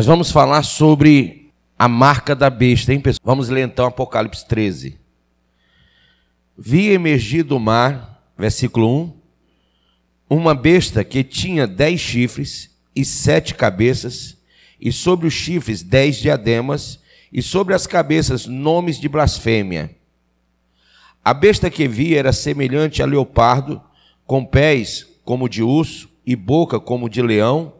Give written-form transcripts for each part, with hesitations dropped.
Nós vamos falar sobre a marca da besta, hein, pessoal? Vamos ler então Apocalipse 13. Vi emergir do mar, versículo 1, uma besta que tinha 10 chifres e 7 cabeças, e sobre os chifres 10 diademas, e sobre as cabeças nomes de blasfêmia. A besta que vi era semelhante a leopardo, com pés como de urso e boca como de leão,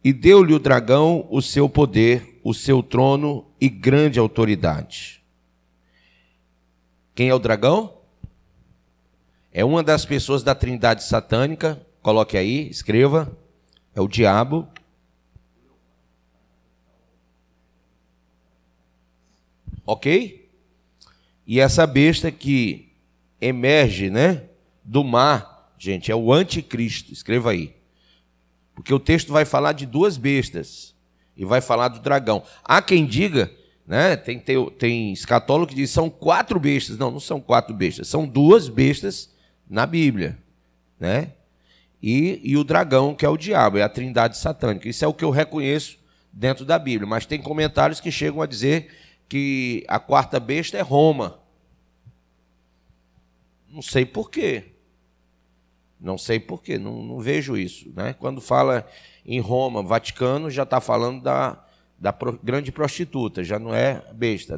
e deu-lhe o dragão o seu poder, o seu trono e grande autoridade. Quem é o dragão? É uma das pessoas da trindade satânica, coloque aí, escreva, é o diabo. Ok? E essa besta que emerge, do mar, gente, é o anticristo, escreva aí. Porque o texto vai falar de 2 bestas e vai falar do dragão. Há quem diga, tem escatólogo que diz que são 4 bestas. Não, não são 4 bestas, são 2 bestas na Bíblia, E o dragão, que é o diabo, é a trindade satânica. Isso é o que eu reconheço dentro da Bíblia. Mas tem comentários que chegam a dizer que a 4ª besta é Roma. Não sei por quê. Não vejo isso. Quando fala em Roma, Vaticano, já está falando da grande prostituta, já não é besta,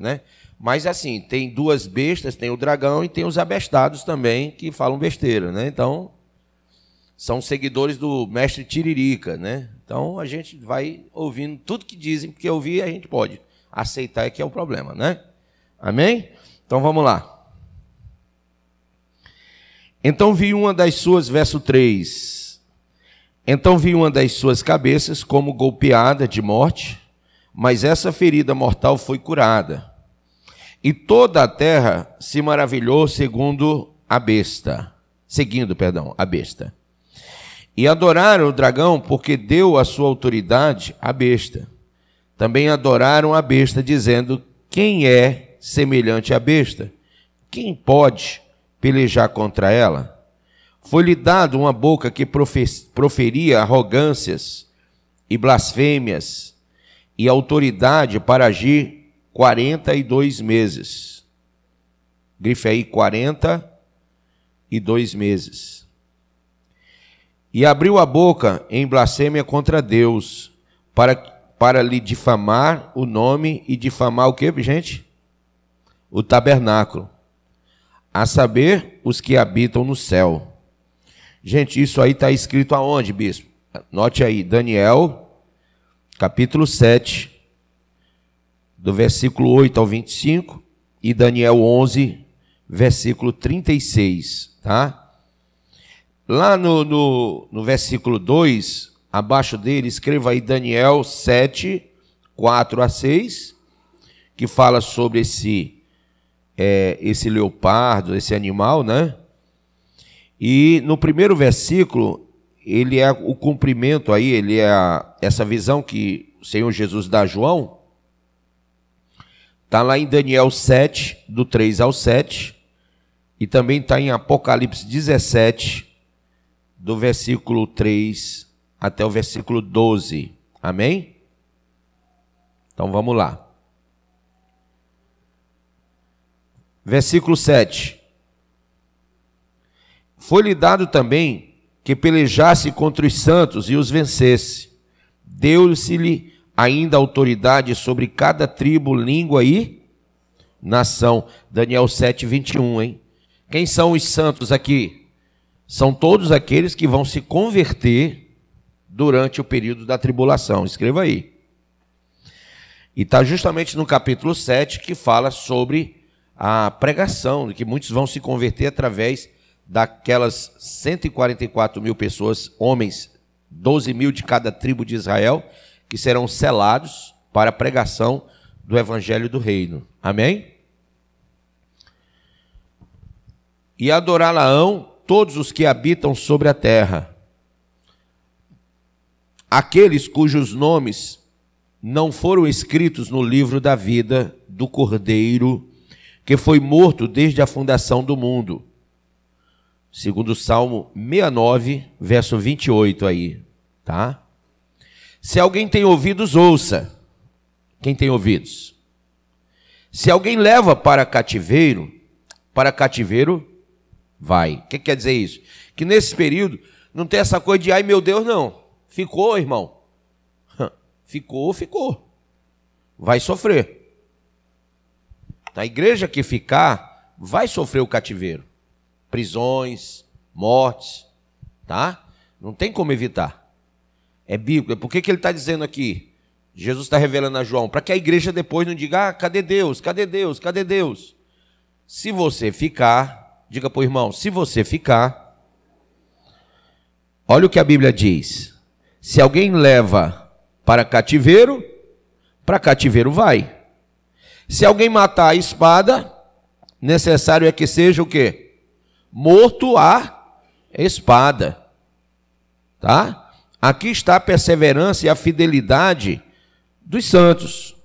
Mas assim, tem 2 bestas, tem o dragão e tem os abestados também, que falam besteira, Então, são seguidores do mestre Tiririca, Então, a gente vai ouvindo tudo que dizem, porque ouvir a gente pode aceitar, é que é o problema, Amém? Então, vamos lá. Então vi uma das suas, verso 3, então vi uma das suas cabeças como golpeada de morte, mas essa ferida mortal foi curada. E toda a terra se maravilhou seguindo a besta. E adoraram o dragão porque deu a sua autoridade à besta. Também adoraram a besta, dizendo: quem é semelhante à besta? Quem pode pelejar contra ela? Foi-lhe dado uma boca que proferia arrogâncias e blasfêmias, e autoridade para agir 42 meses. Grife aí, 42 meses. E abriu a boca em blasfêmia contra Deus, para lhe difamar o nome e difamar o quê, gente? O tabernáculo. A saber, os que habitam no céu. Gente, isso aí está escrito aonde, bispo? Note aí, Daniel, capítulo 7, do versículo 8 ao 25, e Daniel 11, versículo 36, tá? Lá no versículo 2, abaixo dele, escreva aí Daniel 7, 4 a 6, que fala sobre esse leopardo, esse animal, E no primeiro versículo, ele é o cumprimento aí, ele é essa visão que o Senhor Jesus dá a João, está lá em Daniel 7, do 3 ao 7, e também está em Apocalipse 17, do versículo 3 até o versículo 12. Amém? Então vamos lá. Versículo 7. Foi-lhe dado também que pelejasse contra os santos e os vencesse. Deu-se-lhe ainda autoridade sobre cada tribo, língua e nação. Daniel 7, 21, hein? Quem são os santos aqui? São todos aqueles que vão se converter durante o período da tribulação. Escreva aí. E está justamente no capítulo 7 que fala sobre a pregação, de que muitos vão se converter através daquelas 144 mil pessoas, homens, 12 mil de cada tribo de Israel, que serão selados para a pregação do evangelho do reino. Amém? E adorá-la-ão todos os que habitam sobre a terra, aqueles cujos nomes não foram escritos no livro da vida do Cordeiro, que foi morto desde a fundação do mundo. Segundo o Salmo 69, verso 28 aí, tá? Se alguém tem ouvidos, ouça. Quem tem ouvidos? Se alguém leva para cativeiro vai. O que quer dizer isso? Que nesse período não tem essa coisa de, ai meu Deus, não. Ficou, irmão. Ficou. Vai sofrer. A igreja que ficar, vai sofrer o cativeiro. Prisões, mortes, tá? Não tem como evitar. É bíblico. Por que ele está dizendo aqui? Jesus está revelando a João, para que a igreja depois não diga, cadê Deus? Cadê Deus? Cadê Deus? Se você ficar, diga para o irmão, se você ficar, olha o que a Bíblia diz. Se alguém leva para cativeiro vai. Se alguém matar a espada, necessário é que seja o quê? Morto a espada. Tá? Aqui está a perseverança e a fidelidade dos santos.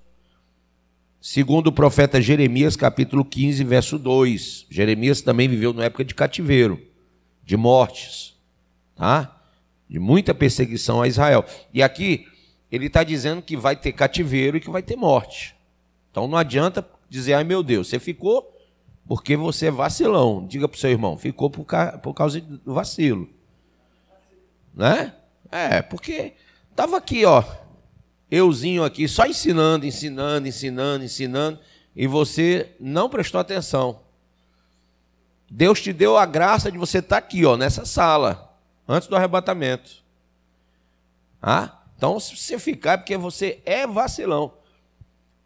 Segundo o profeta Jeremias, capítulo 15, verso 2. Jeremias também viveu na época de cativeiro, de mortes, tá? De muita perseguição a Israel. E aqui ele está dizendo que vai ter cativeiro e que vai ter morte. Então não adianta dizer, ai meu Deus, você ficou porque você é vacilão. Diga para o seu irmão, ficou por causa do vacilo. Né? Porque estava aqui, ó, euzinho aqui, só ensinando, e você não prestou atenção. Deus te deu a graça de você estar aqui, ó, nessa sala, antes do arrebatamento. Então, se você ficar, é porque você é vacilão.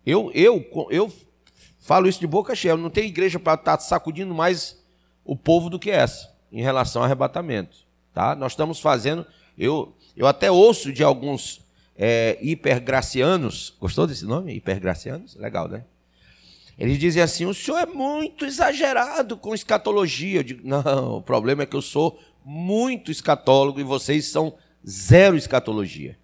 Eu falo isso de boca cheia, não tem igreja para estar sacudindo mais o povo do que essa, em relação ao arrebatamento. Tá? Nós estamos fazendo, eu até ouço de alguns hipergracianos, gostou desse nome? Hipergracianos? Legal, né? Eles dizem assim, o senhor é muito exagerado com escatologia. Eu digo, não, o problema é que eu sou muito escatólogo e vocês são zero escatologia.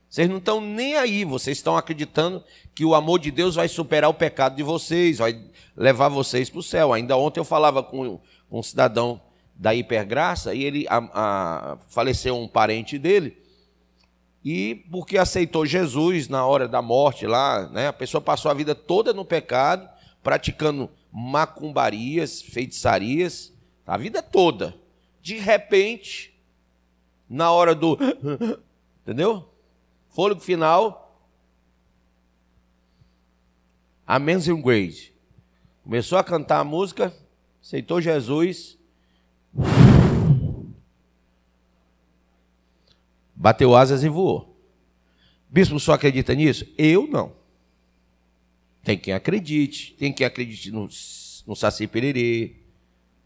Vocês não estão nem aí, vocês estão acreditando que o amor de Deus vai superar o pecado de vocês, vai levar vocês para o céu. Ainda ontem eu falava com um cidadão da Hipergraça e ele faleceu um parente dele, e porque aceitou Jesus na hora da morte lá, né, a pessoa passou a vida toda no pecado, praticando macumbarias, feitiçarias, a vida toda. De repente, na hora do... entendeu? Fôlego final, Amazing Grace. Começou a cantar a música, aceitou Jesus, bateu asas e voou. Bispo, só acredita nisso? Eu não. Tem quem acredite no Saci Pererê,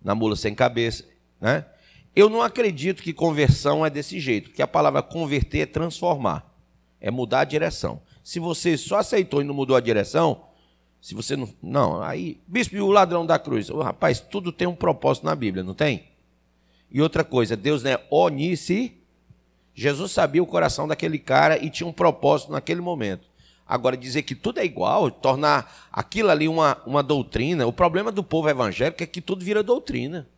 na mula sem cabeça, né? Eu não acredito que conversão é desse jeito, porque a palavra converter é transformar. É mudar a direção. Se você só aceitou e não mudou a direção, se você não... Não, aí... Bispo, e o ladrão da cruz? Rapaz, tudo tem um propósito na Bíblia, não tem? E outra coisa, Deus não é onisciente. Jesus sabia o coração daquele cara e tinha um propósito naquele momento. Agora, dizer que tudo é igual, tornar aquilo ali uma doutrina... O problema do povo evangélico é que tudo vira doutrina.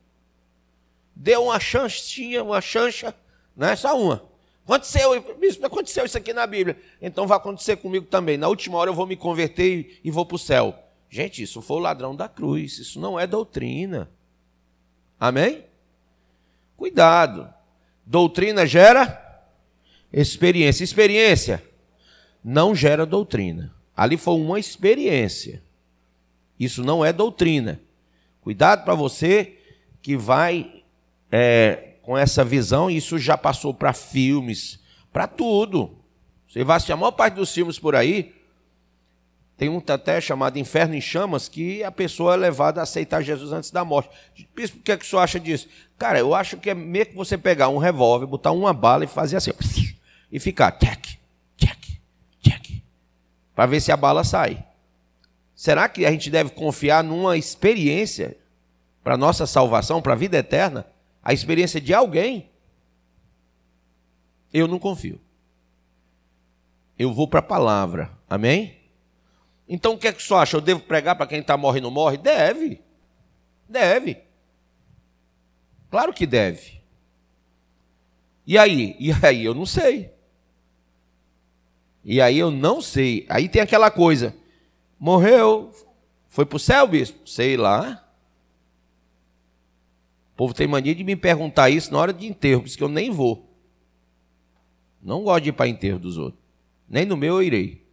Deu uma chancha, né? Só uma. Aconteceu isso aqui na Bíblia, então vai acontecer comigo também. Na última hora eu vou me converter e vou para o céu. Gente, isso foi o ladrão da cruz, isso não é doutrina. Amém? Cuidado. Doutrina gera experiência. Experiência não gera doutrina. Ali foi uma experiência. Isso não é doutrina. Cuidado para você que vai... com essa visão, isso já passou para filmes, para tudo. Você vai assistir a maior parte dos filmes por aí, tem um até chamado Inferno em Chamas, que a pessoa é levada a aceitar Jesus antes da morte. Bispo, o que é que o senhor acha disso? Cara, eu acho que é meio que você pegar um revólver, botar uma bala e fazer assim, e ficar, tchac, tchac, tchac, para ver se a bala sai. Será que a gente deve confiar numa experiência para a nossa salvação, para a vida eterna? A experiência de alguém, eu não confio. Eu vou para a palavra. Amém? Então o que é que o senhor acha? Eu devo pregar para quem está morre e não morre? Deve. Deve. Claro que deve. E aí? Eu não sei. E aí eu não sei. Aí tem aquela coisa. Morreu, foi para o céu, bispo? Sei lá. O povo tem mania de me perguntar isso na hora de enterro, por isso que eu nem vou. Não gosto de ir para enterro dos outros. Nem no meu eu irei.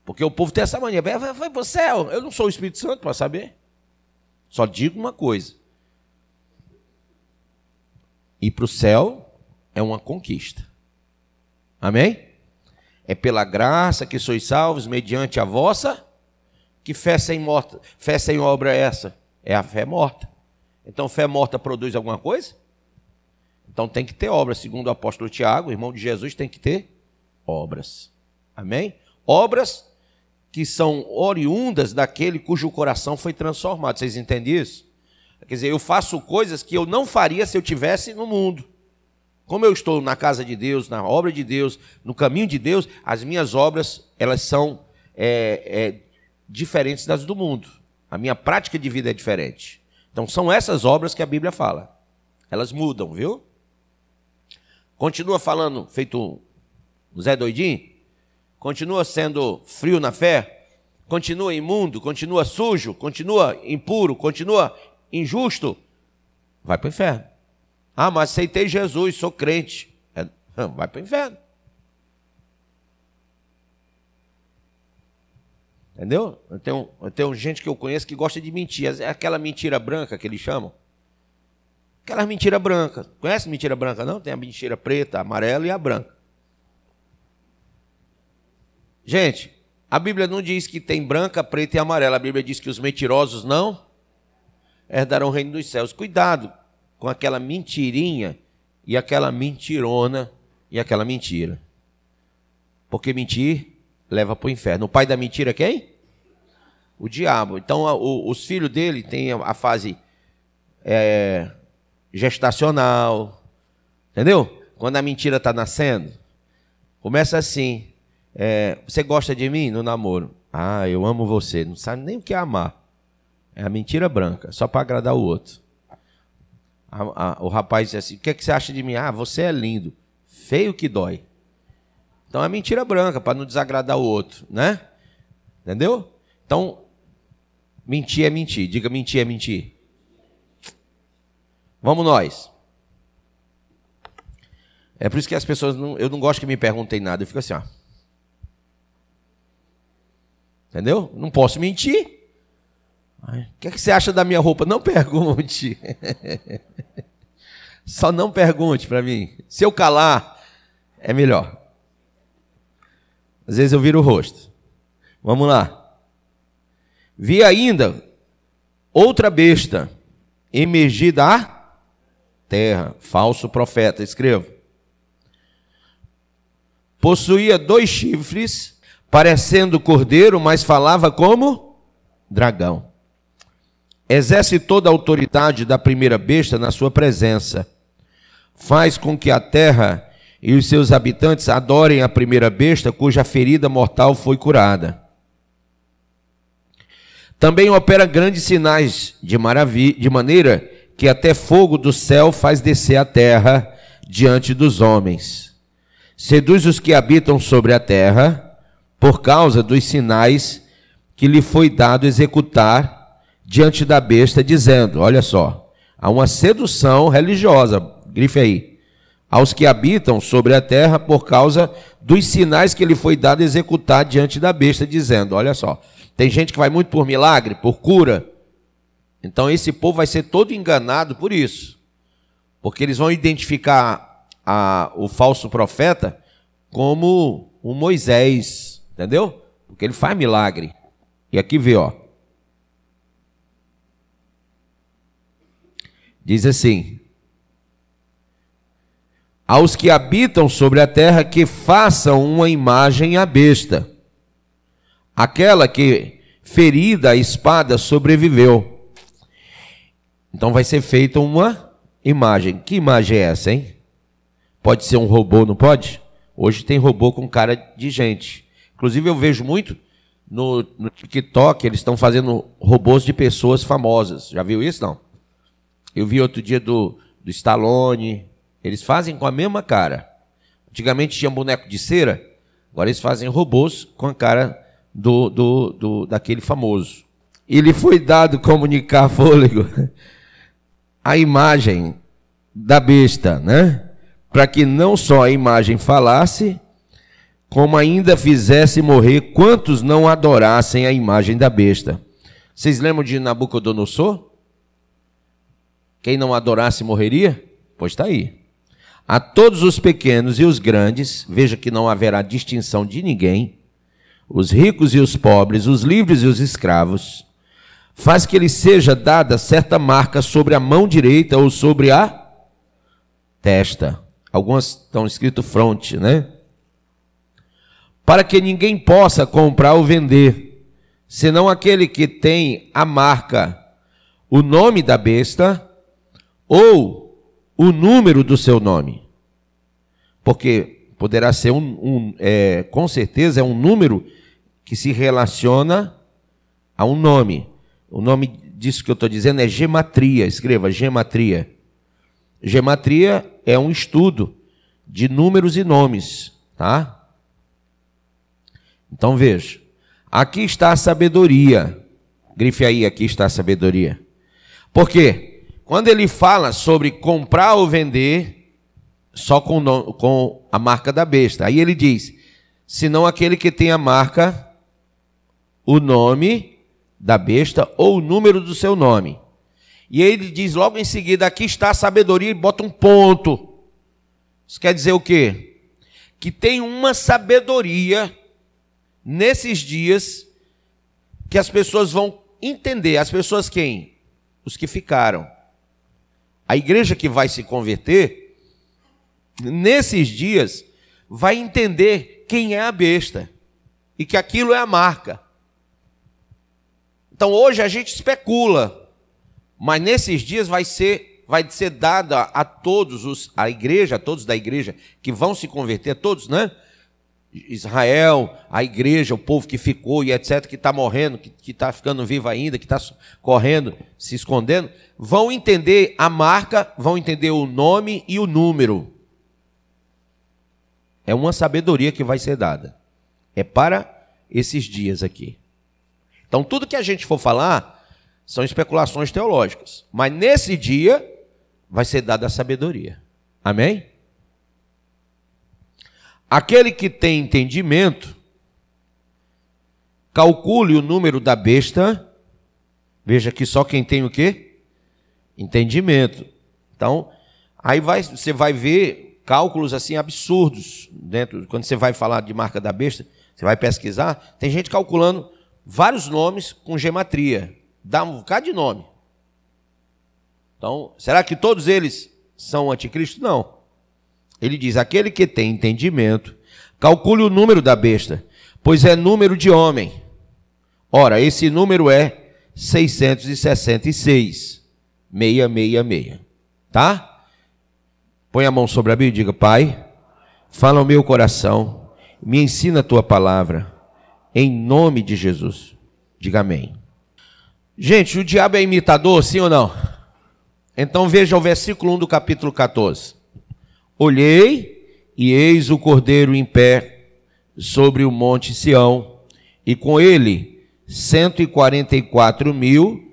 Porque o povo tem essa mania. Foi para o céu. Eu não sou o Espírito Santo para saber. Só digo uma coisa. Ir para o céu é uma conquista. Amém? É pela graça que sois salvos, mediante a vossa, que fé sem obra é essa? É a fé morta. Então, fé morta produz alguma coisa? Então tem que ter obras, segundo o apóstolo Tiago, irmão de Jesus, tem que ter obras. Amém? Obras que são oriundas daquele cujo coração foi transformado. Vocês entendem isso? Quer dizer, eu faço coisas que eu não faria se eu estivesse no mundo. Como eu estou na casa de Deus, na obra de Deus, no caminho de Deus, as minhas obras, elas são diferentes das do mundo. A minha prática de vida é diferente. Então são essas obras que a Bíblia fala. Elas mudam, viu? Continua falando, feito um Zé Doidinho? Continua sendo frio na fé? Continua imundo? Continua sujo? Continua impuro? Continua injusto? Vai para o inferno. Ah, mas aceitei Jesus, sou crente. Vai para o inferno. Entendeu? Eu tenho gente que eu conheço que gosta de mentir. É aquela mentira branca que eles chamam. Aquelas mentiras brancas. Conhece mentira branca, não? Tem a mentira preta, a amarela e a branca. Gente, a Bíblia não diz que tem branca, preta e amarela. A Bíblia diz que os mentirosos não herdarão o reino dos céus. Cuidado com aquela mentirinha e aquela mentirona e aquela mentira. Porque mentir leva para o inferno. O pai da mentira é quem? O diabo. Então, os filhos dele têm a fase gestacional. Entendeu? Quando a mentira está nascendo, começa assim. Você gosta de mim no namoro? Ah, eu amo você. Não sabe nem o que é amar. É a mentira branca, só para agradar o outro. O rapaz diz assim, o que é que você acha de mim? Ah, você é lindo. Feio que dói. Então é mentira branca, para não desagradar o outro, né? Entendeu? Então, mentir é mentir. Diga, mentir é mentir. Vamos nós. É por isso que as pessoas, eu não gosto que me perguntem nada. Eu fico assim, ó. Entendeu? Não posso mentir. O que é que você acha da minha roupa? Não pergunte. Só não pergunte para mim. Se eu calar, é melhor. Às vezes eu viro o rosto. Vamos lá. Vi ainda outra besta emergir da terra. Falso profeta, escrevo. Possuía 2 chifres, parecendo cordeiro, mas falava como dragão. Exerce toda a autoridade da primeira besta na sua presença. Faz com que a terra e os seus habitantes adorem a primeira besta, cuja ferida mortal foi curada. Também opera grandes sinais de maneira que até fogo do céu faz descer a terra diante dos homens. Seduz os que habitam sobre a terra, por causa dos sinais que lhe foi dado executar diante da besta, dizendo, olha só, há uma sedução religiosa, grife aí, aos que habitam sobre a terra por causa dos sinais que lhe foi dado executar diante da besta, dizendo, olha só, tem gente que vai muito por milagre, por cura, então esse povo vai ser todo enganado por isso, porque eles vão identificar o falso profeta como um Moisés, entendeu? Porque ele faz milagre, e aqui vê, ó, diz assim, aos que habitam sobre a terra que façam uma imagem à besta, aquela que, ferida a espada, sobreviveu. Então vai ser feita uma imagem. Que imagem é essa, hein? Pode ser um robô, não pode? Hoje tem robô com cara de gente. Inclusive eu vejo muito no TikTok, eles estão fazendo robôs de pessoas famosas. Já viu isso, não? Eu vi outro dia do Stallone. Eles fazem com a mesma cara. Antigamente tinha boneco de cera. Agora eles fazem robôs com a cara daquele famoso. E lhe foi dado comunicar fôlego a imagem da besta, né? Para que não só a imagem falasse, como ainda fizesse morrer quantos não adorassem a imagem da besta. Vocês lembram de Nabucodonosor? Quem não adorasse morreria? Pois está aí. A todos os pequenos e os grandes, veja que não haverá distinção de ninguém, os ricos e os pobres, os livres e os escravos, faz que lhe seja dada certa marca sobre a mão direita ou sobre a testa. Algumas estão escrito fronte, né? Para que ninguém possa comprar ou vender, senão aquele que tem a marca, o nome da besta ou o número do seu nome. Porque poderá ser com certeza é um número que se relaciona a um nome. O nome disso que eu estou dizendo é gematria. Escreva, gematria. Gematria é um estudo de números e nomes, tá? Então veja, aqui está a sabedoria. Grife aí, aqui está a sabedoria. Por quê? Quando ele fala sobre comprar ou vender, só com a marca da besta. Aí ele diz, senão aquele que tem a marca, o nome da besta ou o número do seu nome. E ele diz logo em seguida, aqui está a sabedoria e bota um ponto. Isso quer dizer o quê? Que tem uma sabedoria nesses dias que as pessoas vão entender. As pessoas quem? Os que ficaram. A igreja que vai se converter, nesses dias, vai entender quem é a besta e que aquilo é a marca. Então hoje a gente especula, mas nesses dias vai ser dada a todos a igreja, a todos da igreja que vão se converter, todos, né? Israel, a igreja, o povo que ficou e etc, que está morrendo, que está ficando vivo ainda, que está correndo, se escondendo, vão entender a marca, vão entender o nome e o número. É uma sabedoria que vai ser dada. É para esses dias aqui. Então, tudo que a gente for falar são especulações teológicas. Mas nesse dia vai ser dada a sabedoria. Amém? Aquele que tem entendimento, calcule o número da besta. Veja que só quem tem o quê? Entendimento. Então, aí você vai ver cálculos assim absurdos dentro. Quando você vai falar de marca da besta, você vai pesquisar, tem gente calculando vários nomes com gematria. Dá um bocado de nome. Então, será que todos eles são anticristo? Não. Ele diz, aquele que tem entendimento, calcule o número da besta, pois é número de homem. Ora, esse número é 666, 666, tá? Põe a mão sobre a Bíblia e diga, Pai, fala ao meu coração, me ensina a tua palavra, em nome de Jesus. Diga amém. Gente, o diabo é imitador, sim ou não? Então veja o versículo 1 do capítulo 14. Olhei, e eis o Cordeiro em pé sobre o monte Sião, e com ele 144.000,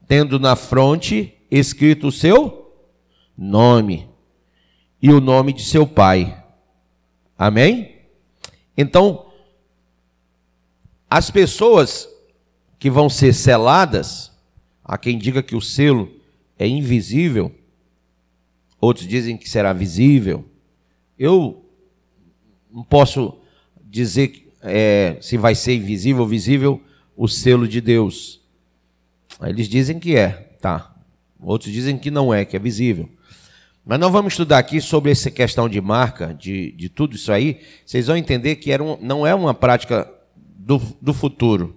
tendo na fronte escrito o seu nome e o nome de seu pai. Amém? Então, as pessoas que vão ser seladas, há quem diga que o selo é invisível, outros dizem que será visível. Eu não posso dizer se vai ser invisível ou visível o selo de Deus. Eles dizem que é, tá. Outros dizem que não é, que é visível. Mas nós vamos estudar aqui sobre essa questão de marca, de tudo isso aí. Vocês vão entender que não é uma prática do futuro,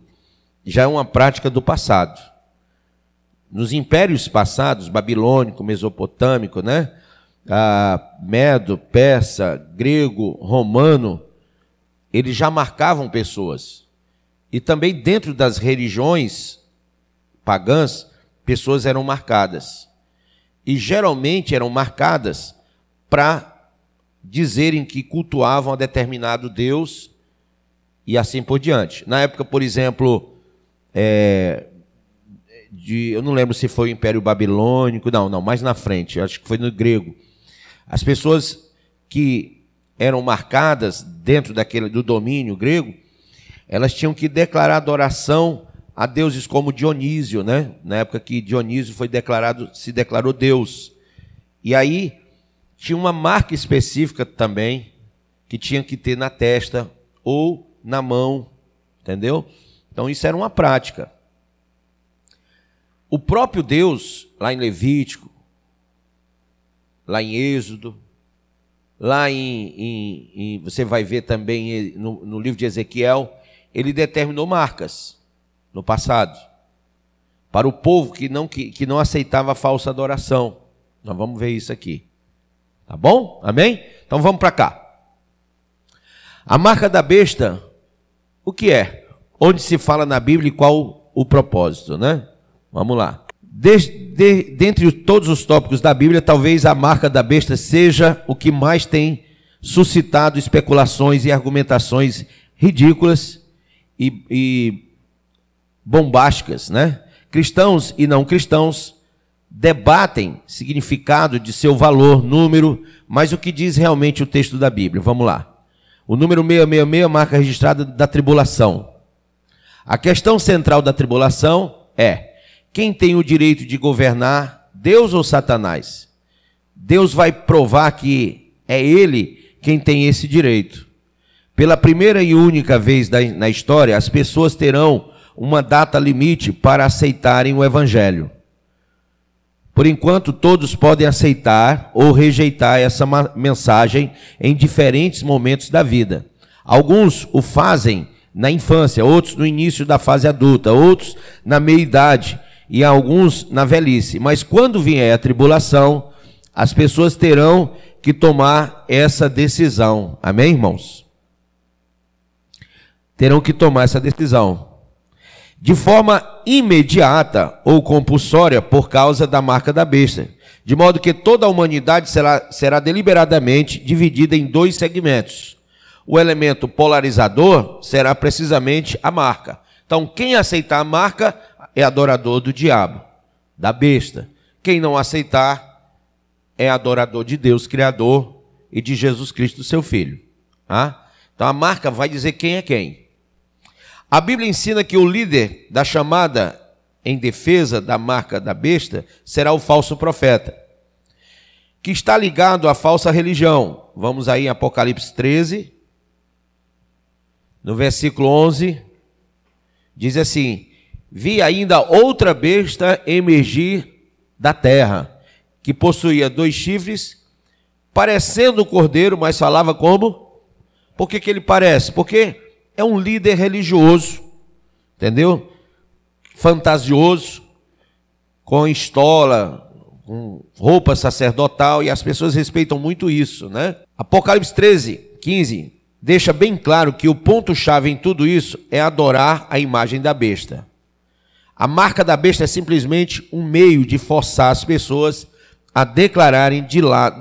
já é uma prática do passado. Nos impérios passados, babilônico, mesopotâmico, né? Medo, persa, grego, romano, eles já marcavam pessoas. E também dentro das religiões pagãs, pessoas eram marcadas. E geralmente eram marcadas para dizerem que cultuavam a determinado Deus e assim por diante. Na época, por exemplo, eu não lembro se foi o Império Babilônico, não, mais na frente, acho que foi no grego. As pessoas que eram marcadas dentro do domínio grego, elas tinham que declarar adoração a deuses como Dionísio, né? Na época que Dionísio se declarou Deus. E aí tinha uma marca específica também que tinha que ter na testa ou na mão, entendeu? Então isso era uma prática. O próprio Deus, lá em Levítico, lá em Êxodo, lá você vai ver também no livro de Ezequiel, ele determinou marcas no passado para o povo que não aceitava a falsa adoração. Nós vamos ver isso aqui. Tá bom? Amém? Então vamos para cá. A marca da besta, o que é? Onde se fala na Bíblia e qual o propósito, né? Vamos lá. Dentre todos os tópicos da Bíblia, talvez a marca da besta seja o que mais tem suscitado especulações e argumentações ridículas e bombásticas, né? Cristãos e não cristãos debatem significado de seu valor, número, mas o que diz realmente o texto da Bíblia. Vamos lá. O número 666 é a marca registrada da tribulação. A questão central da tribulação é: quem tem o direito de governar, Deus ou Satanás? Deus vai provar que é ele quem tem esse direito. Pela primeira e única vez na história, as pessoas terão uma data limite para aceitarem o Evangelho. Por enquanto, todos podem aceitar ou rejeitar essa mensagem em diferentes momentos da vida. Alguns o fazem na infância, outros no início da fase adulta, outros na meia-idade e alguns na velhice. Mas quando vier a tribulação, as pessoas terão que tomar essa decisão. Amém, irmãos? Terão que tomar essa decisão de forma imediata ou compulsória por causa da marca da besta, de modo que toda a humanidade será deliberadamente dividida em dois segmentos. O elemento polarizador será precisamente a marca. Então, quem aceitar a marca é adorador do diabo, da besta. Quem não aceitar é adorador de Deus, Criador, e de Jesus Cristo, seu Filho. Tá? Então, a marca vai dizer quem é quem. A Bíblia ensina que o líder da chamada em defesa da marca da besta será o falso profeta, que está ligado à falsa religião. Vamos aí em Apocalipse 13, no versículo 11, diz assim: vi ainda outra besta emergir da terra, que possuía 2 chifres, parecendo o cordeiro, mas falava como? Por que ele parece? Porque é um líder religioso, entendeu? Fantasioso, com estola, com roupa sacerdotal, e as pessoas respeitam muito isso, né? Apocalipse 13, 15, deixa bem claro que o ponto-chave em tudo isso é adorar a imagem da besta. A marca da besta é simplesmente um meio de forçar as pessoas a declararem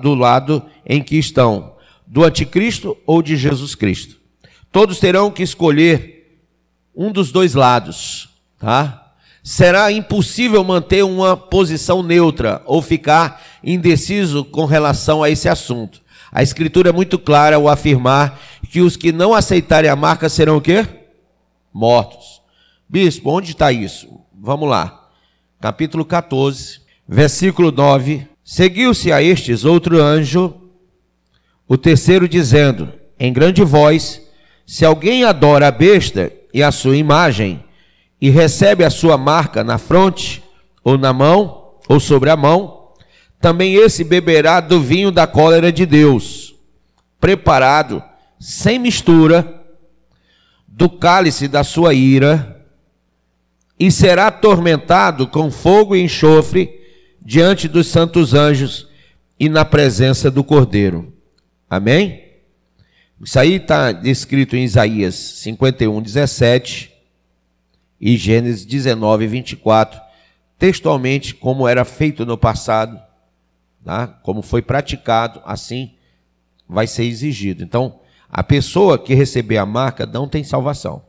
do lado em que estão, do anticristo ou de Jesus Cristo. Todos terão que escolher um dos dois lados, tá? Será impossível manter uma posição neutra ou ficar indeciso com relação a esse assunto. A Escritura é muito clara ao afirmar que os que não aceitarem a marca serão o quê? Mortos. Bispo, onde está isso? Vamos lá. Capítulo 14, versículo 9. Seguiu-se a estes outro anjo, o terceiro, dizendo em grande voz: se alguém adora a besta e a sua imagem, e recebe a sua marca na fronte, ou na mão, ou sobre a mão, também esse beberá do vinho da cólera de Deus, preparado, sem mistura, do cálice da sua ira, e será atormentado com fogo e enxofre diante dos santos anjos e na presença do Cordeiro. Amém? Isso aí está descrito em Isaías 51, 17 e Gênesis 19, 24, textualmente como era feito no passado, tá? Como foi praticado, assim vai ser exigido. Então, a pessoa que receber a marca não tem salvação.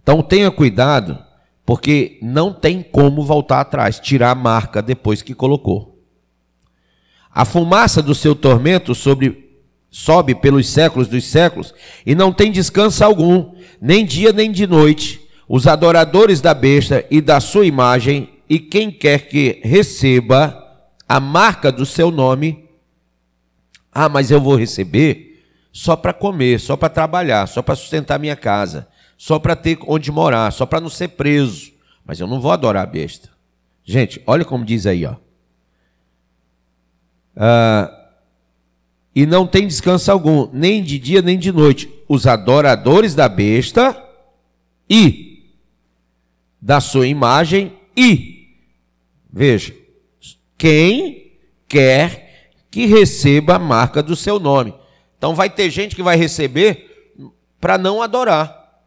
Então, tenha cuidado, porque não tem como voltar atrás, tirar a marca depois que colocou. A fumaça do seu tormento sobe pelos séculos dos séculos e não tem descanso algum, nem dia nem de noite. Os adoradores da besta e da sua imagem, e quem quer que receba a marca do seu nome, mas eu vou receber só para comer, só para trabalhar, só para sustentar minha casa, só para ter onde morar, só para não ser preso, mas eu não vou adorar a besta. Gente, olha como diz aí, ó. E não tem descanso algum, nem de dia nem de noite, os adoradores da besta e da sua imagem veja, quem quer que receba a marca do seu nome. Então vai ter gente que vai receber para não adorar,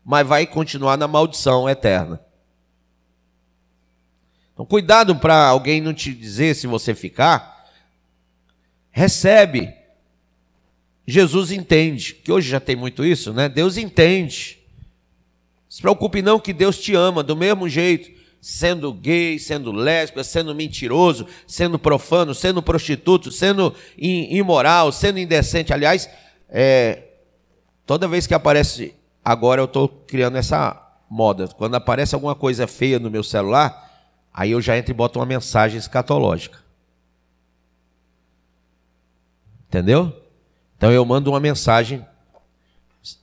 mas vai continuar na maldição eterna. Então cuidado para alguém não te dizer se você ficar. Recebe. Jesus entende, que hoje já tem muito isso, né? Deus entende. Se preocupe não, que Deus te ama do mesmo jeito, sendo gay, sendo lésbica, sendo mentiroso, sendo profano, sendo prostituto, sendo imoral, sendo indecente. Aliás, toda vez que aparece, agora eu estou criando essa moda, quando aparece alguma coisa feia no meu celular, aí eu já entro e boto uma mensagem escatológica. Entendeu? Então eu mando uma mensagem,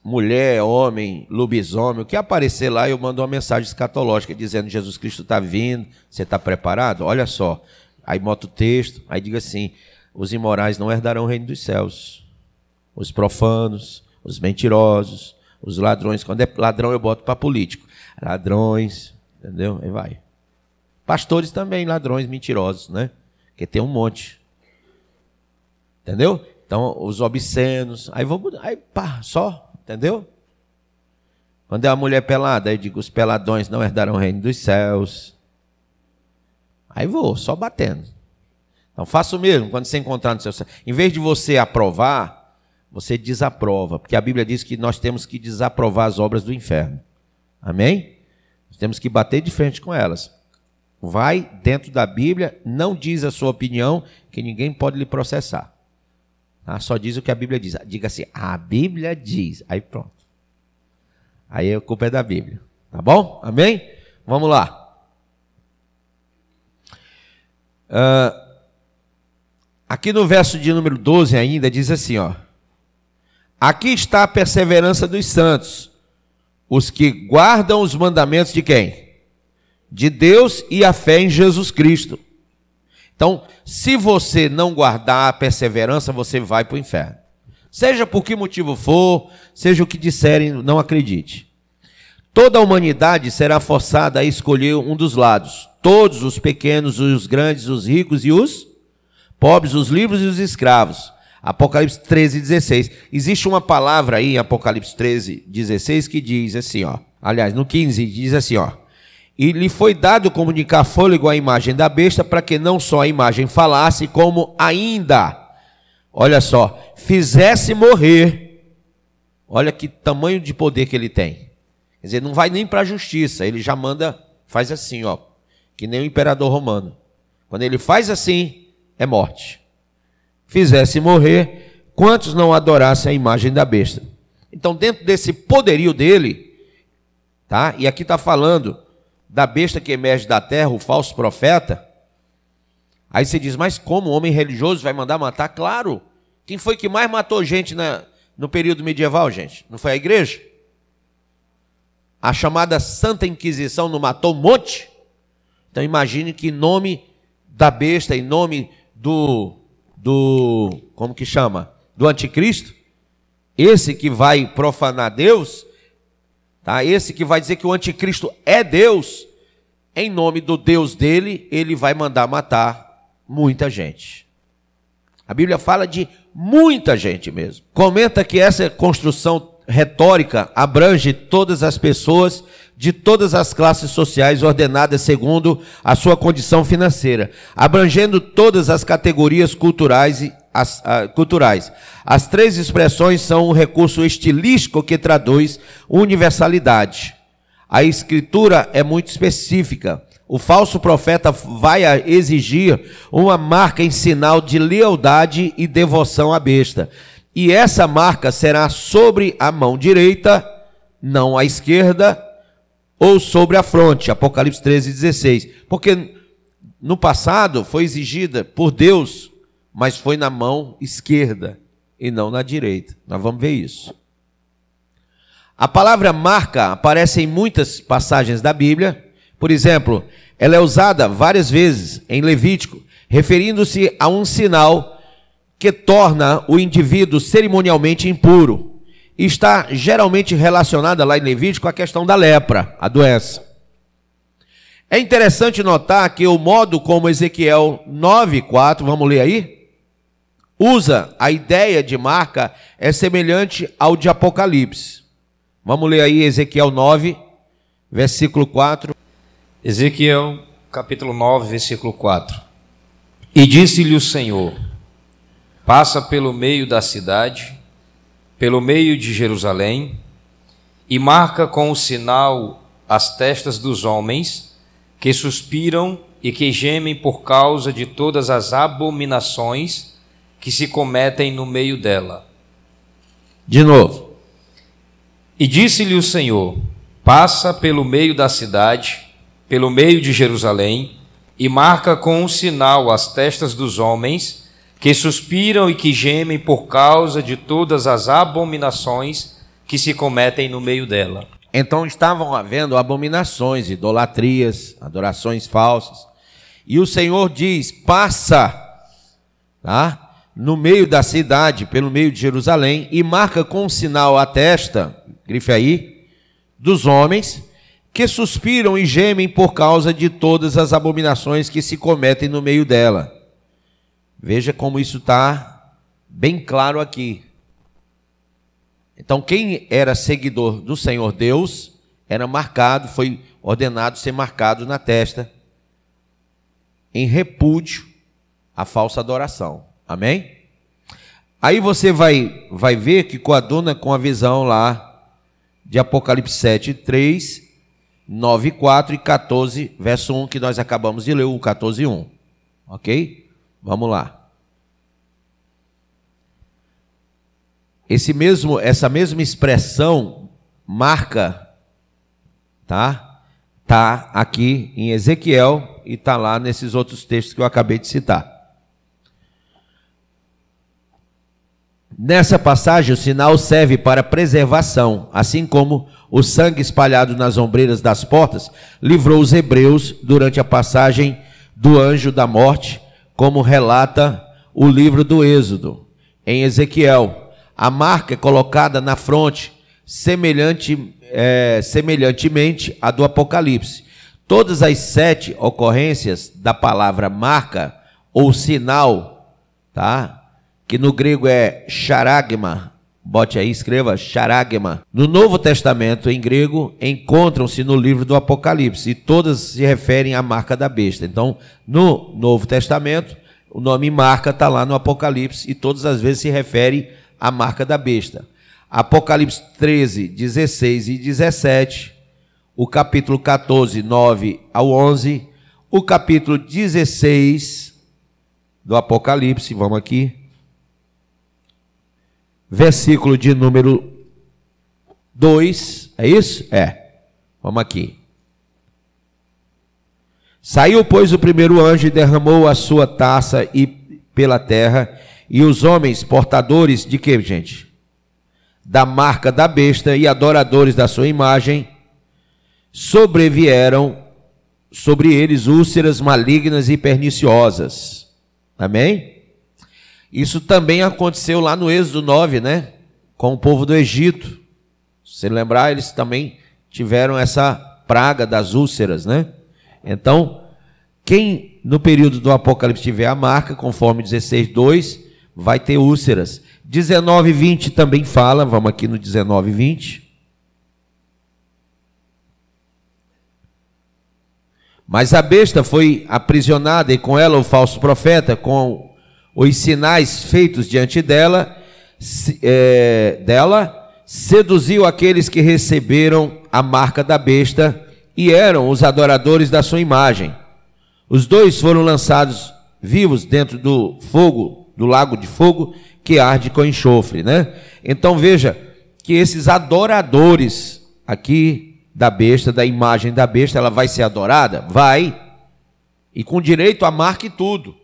mulher, homem, lobisomem, o que aparecer lá, eu mando uma mensagem escatológica dizendo: Jesus Cristo está vindo, você está preparado? Olha só. Aí boto o texto, aí diga assim: os imorais não herdarão o reino dos céus, os profanos, os mentirosos, os ladrões. Quando é ladrão eu boto para político, ladrões, entendeu? Aí vai. Pastores também, ladrões, mentirosos, né? Porque tem um monte. Entendeu? Então, os obscenos, aí pá, só, entendeu? Quando é uma mulher pelada, aí eu digo: os peladões não herdarão o reino dos céus. Aí vou, só batendo. Então, faça o mesmo, quando você encontrar no seu... Em vez de você aprovar, você desaprova, porque a Bíblia diz que nós temos que desaprovar as obras do inferno. Amém? Nós temos que bater de frente com elas. Vai dentro da Bíblia, não diz a sua opinião, que ninguém pode lhe processar. Só diz o que a Bíblia diz. Diga assim: a Bíblia diz. Aí pronto. Aí a culpa é da Bíblia. Tá bom? Amém? Vamos lá. Aqui no verso de número 12 ainda diz assim, ó: aqui está a perseverança dos santos, os que guardam os mandamentos de quem? De Deus, e a fé em Jesus Cristo. Então, se você não guardar a perseverança, você vai para o inferno. Seja por que motivo for, seja o que disserem, não acredite. Toda a humanidade será forçada a escolher um dos lados. Todos, os pequenos, os grandes, os ricos e os pobres, os livres e os escravos. Apocalipse 13, 16. Existe uma palavra aí em Apocalipse 13, 16 que diz assim, ó. Aliás, no 15 diz assim, ó: e lhe foi dado comunicar fôlego à imagem da besta, para que não só a imagem falasse, como ainda, olha só, fizesse morrer. Olha que tamanho de poder que ele tem. Quer dizer, não vai nem para a justiça, ele já manda, faz assim, ó, que nem o imperador romano. Quando ele faz assim, é morte. Fizesse morrer quantos não adorassem a imagem da besta. Então, dentro desse poderio dele, tá? E aqui está falando da besta que emerge da terra, o falso profeta. Aí você diz: mas como o homem religioso vai mandar matar? Claro. Quem foi que mais matou gente no período medieval, gente? Não foi a igreja? A chamada Santa Inquisição não matou um monte? Então imagine que em nome da besta, em nome como que chama? Do anticristo, esse que vai profanar Deus, tá? Esse que vai dizer que o anticristo é Deus, em nome do Deus dele, ele vai mandar matar muita gente. A Bíblia fala de muita gente mesmo. Comenta que essa construção retórica abrange todas as pessoas de todas as classes sociais, ordenadas segundo a sua condição financeira, abrangendo todas as categorias culturais culturais. As três expressões são um recurso estilístico que traduz universalidade. A escritura é muito específica. O falso profeta vai exigir uma marca em sinal de lealdade e devoção à besta. E essa marca será sobre a mão direita, não à esquerda, ou sobre a fronte. Apocalipse 13:16. Porque no passado foi exigida por Deus, mas foi na mão esquerda e não na direita. Nós vamos ver isso. A palavra marca aparece em muitas passagens da Bíblia. Por exemplo, ela é usada várias vezes em Levítico, referindo-se a um sinal que torna o indivíduo cerimonialmente impuro. E está geralmente relacionada lá em Levítico com a questão da lepra, a doença. É interessante notar que o modo como Ezequiel 9:4, vamos ler aí, usa a ideia de marca é semelhante ao de Apocalipse. Vamos ler aí Ezequiel 9, versículo 4. Ezequiel, capítulo 9, versículo 4. E disse-lhe o Senhor: passa pelo meio da cidade, pelo meio de Jerusalém, e marca com o sinal as testas dos homens que suspiram e que gemem por causa de todas as abominações que se cometem no meio dela. De novo. E disse-lhe o Senhor: passa pelo meio da cidade, pelo meio de Jerusalém, e marca com um sinal as testas dos homens que suspiram e que gemem por causa de todas as abominações que se cometem no meio dela. Então estavam havendo abominações, idolatrias, adorações falsas. E o Senhor diz: passa, tá? No meio da cidade, pelo meio de Jerusalém, e marca com um sinal a testa, grife aí, dos homens que suspiram e gemem por causa de todas as abominações que se cometem no meio dela. Veja como isso está bem claro aqui. Então, quem era seguidor do Senhor Deus era marcado, foi ordenado ser marcado na testa, em repúdio à falsa adoração. Amém? Aí você vai ver que coaduna com a visão lá de Apocalipse 7, 3, 9, 4 e 14, verso 1, que nós acabamos de ler, o 14, 1. Ok? Vamos lá. Essa mesma expressão, marca, tá aqui em Ezequiel e está lá nesses outros textos que eu acabei de citar. Nessa passagem, o sinal serve para preservação, assim como o sangue espalhado nas ombreiras das portas livrou os hebreus durante a passagem do anjo da morte, como relata o livro do Êxodo. Em Ezequiel, a marca é colocada na fronte, semelhantemente à do Apocalipse. Todas as 7 ocorrências da palavra marca ou sinal, tá? Que no grego é charagma, bote aí, escreva charagma. No Novo Testamento, em grego, encontram-se no livro do Apocalipse, e todas se referem à marca da besta. Então, no Novo Testamento, o nome marca está lá no Apocalipse, e todas as vezes se refere à marca da besta. Apocalipse 13, 16 e 17, o capítulo 14, 9 ao 11, o capítulo 16 do Apocalipse, vamos aqui, versículo de número 2, é isso? Vamos aqui. Saiu, pois, o primeiro anjo e derramou a sua taça pela terra, e os homens portadores de quê, gente? Da marca da besta e adoradores da sua imagem, sobrevieram sobre eles úlceras malignas e perniciosas. Amém? Isso também aconteceu lá no Êxodo 9, né? Com o povo do Egito. Se você lembrar, eles também tiveram essa praga das úlceras, né? Então, quem no período do Apocalipse tiver a marca, conforme 16:2, vai ter úlceras. 19:20 também fala, vamos aqui no 19:20. Mas a besta foi aprisionada, e com ela o falso profeta, com os sinais feitos diante dela, seduziu aqueles que receberam a marca da besta e eram os adoradores da sua imagem. Os dois foram lançados vivos dentro do fogo, do lago de fogo, que arde com enxofre, né? Então veja que esses adoradores aqui da besta, da imagem da besta, ela vai ser adorada? Vai. E com direito à marca e tudo.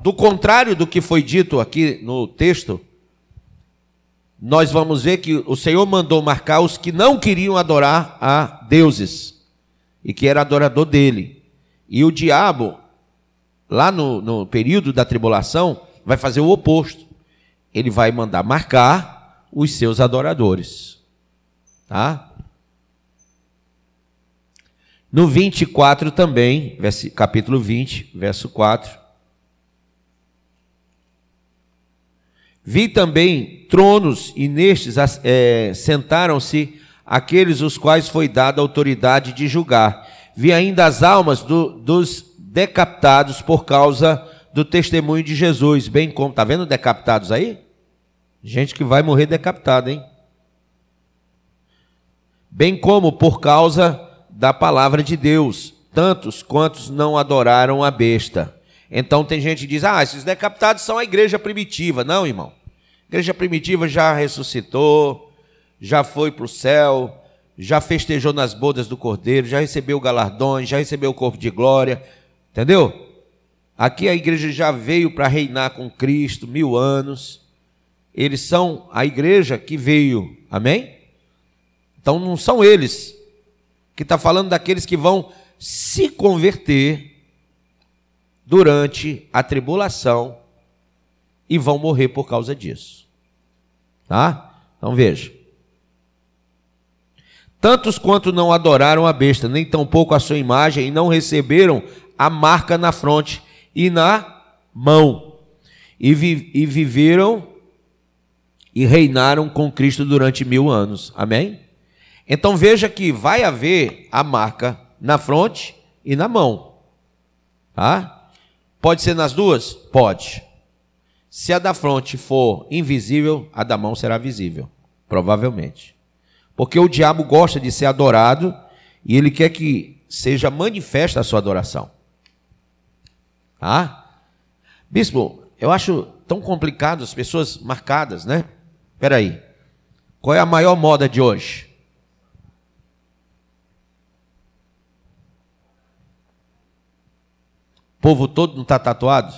Do contrário do que foi dito aqui no texto, nós vamos ver que o Senhor mandou marcar os que não queriam adorar a deuses e que era adorador dele. E o diabo, lá no período da tribulação, vai fazer o oposto. Ele vai mandar marcar os seus adoradores. Tá? No 24 também, capítulo 20, verso 4. Vi também tronos, e nestes sentaram-se aqueles os quais foi dada a autoridade de julgar. Vi ainda as almas dos decapitados por causa do testemunho de Jesus, bem como, está vendo decapitados aí? Gente que vai morrer decapitada, hein? Bem como por causa da palavra de Deus, tantos quantos não adoraram a besta. Então tem gente que diz, esses decapitados são a igreja primitiva. Não, irmão. A igreja primitiva já ressuscitou, já foi para o céu, já festejou nas bodas do Cordeiro, já recebeu galardões, já recebeu o corpo de glória. Entendeu? Aqui a igreja já veio para reinar com Cristo 1000 anos. Eles são a igreja que veio. Amém? Então não são eles. Que está falando daqueles que vão se converter durante a tribulação e vão morrer por causa disso. Tá? Então veja. Tantos quanto não adoraram a besta, nem tampouco a sua imagem, e não receberam a marca na fronte e na mão, e viveram e reinaram com Cristo durante 1000 anos. Amém? Então veja que vai haver a marca na fronte e na mão. Tá? Pode ser nas duas? Pode. Se a da fronte for invisível, a da mão será visível, provavelmente. Porque o diabo gosta de ser adorado e ele quer que seja manifesta a sua adoração. Tá? Bispo, eu acho tão complicado as pessoas marcadas, né? Espera aí. Qual é a maior moda de hoje? O povo todo não está tatuado?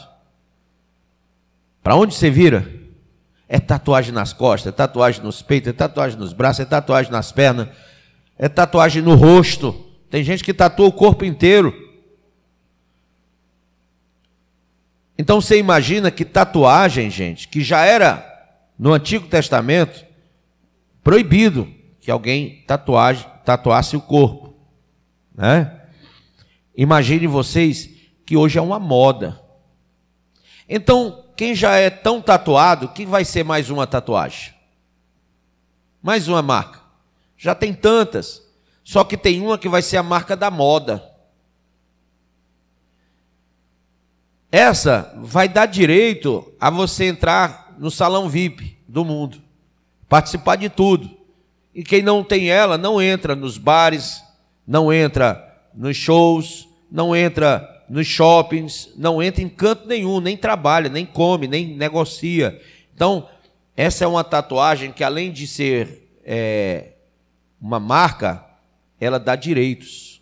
Para onde você vira? É tatuagem nas costas, é tatuagem nos peitos, é tatuagem nos braços, é tatuagem nas pernas, é tatuagem no rosto. Tem gente que tatua o corpo inteiro. Então você imagina que tatuagem, gente, que já era no Antigo Testamento proibido que alguém tatuasse o corpo, né? Imagine vocês que hoje é uma moda. Então, quem já é tão tatuado, que vai ser mais uma tatuagem? Mais uma marca. Já tem tantas. Só que tem uma que vai ser a marca da moda. Essa vai dar direito a você entrar no salão VIP do mundo. Participar de tudo. E quem não tem ela, não entra nos bares, não entra nos shows, não entra nos shoppings, não entra em canto nenhum, nem trabalha, nem come, nem negocia. Então, essa é uma tatuagem que, além de ser uma marca, ela dá direitos.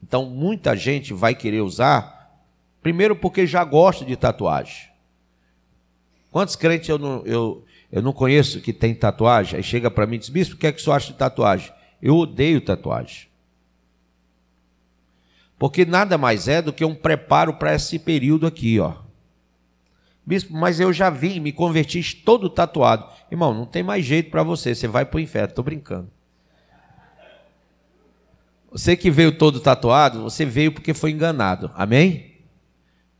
Então, muita gente vai querer usar, primeiro porque já gosta de tatuagem. Quantos crentes eu não conheço que tem tatuagem? Aí chega para mim e diz, bispo, o que é que você acha de tatuagem? Eu odeio tatuagem. Porque nada mais é do que um preparo para esse período aqui, ó. Bispo, mas eu já vim, me converti todo tatuado. Irmão, não tem mais jeito para você, você vai para o inferno, estou brincando. Você que veio todo tatuado, você veio porque foi enganado, amém?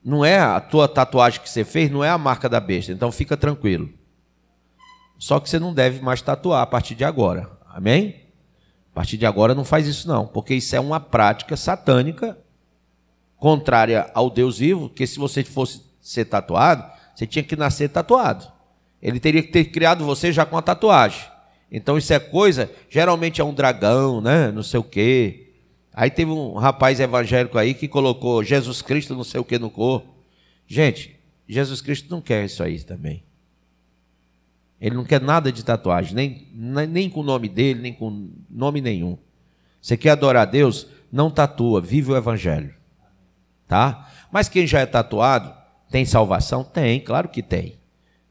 Não é a tua tatuagem que você fez, não é a marca da besta, então fica tranquilo. Só que você não deve mais tatuar a partir de agora, amém? A partir de agora não faz isso não, porque isso é uma prática satânica, contrária ao Deus vivo, que se você fosse ser tatuado, você tinha que nascer tatuado. Ele teria que ter criado você já com a tatuagem. Então isso é coisa, geralmente é um dragão, né? Não sei o quê. Aí teve um rapaz evangélico aí que colocou Jesus Cristo não sei o que no corpo. Gente, Jesus Cristo não quer isso aí também. Ele não quer nada de tatuagem, nem com o nome dele, nem com nome nenhum. Você quer adorar a Deus? Não tatua, vive o evangelho. Tá? Mas quem já é tatuado, tem salvação? Tem, claro que tem.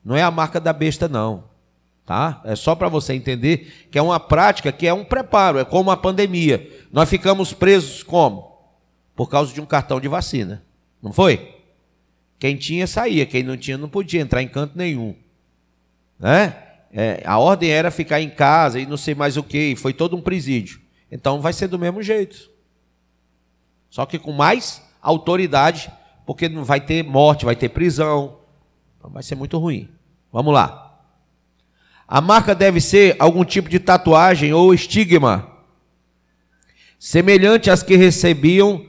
Não é a marca da besta, não. Tá? É só para você entender que é uma prática, que é um preparo, é como a pandemia. Nós ficamos presos como? Por causa de um cartão de vacina. Não foi? Quem tinha, saía. Quem não tinha, não podia entrar em canto nenhum. Né? A ordem era ficar em casa e não sei mais o que. Foi todo um presídio. Então vai ser do mesmo jeito. Só que com mais autoridade, porque não vai ter morte, vai ter prisão. Então vai ser muito ruim. Vamos lá. A marca deve ser algum tipo de tatuagem ou estigma, semelhante às que recebiam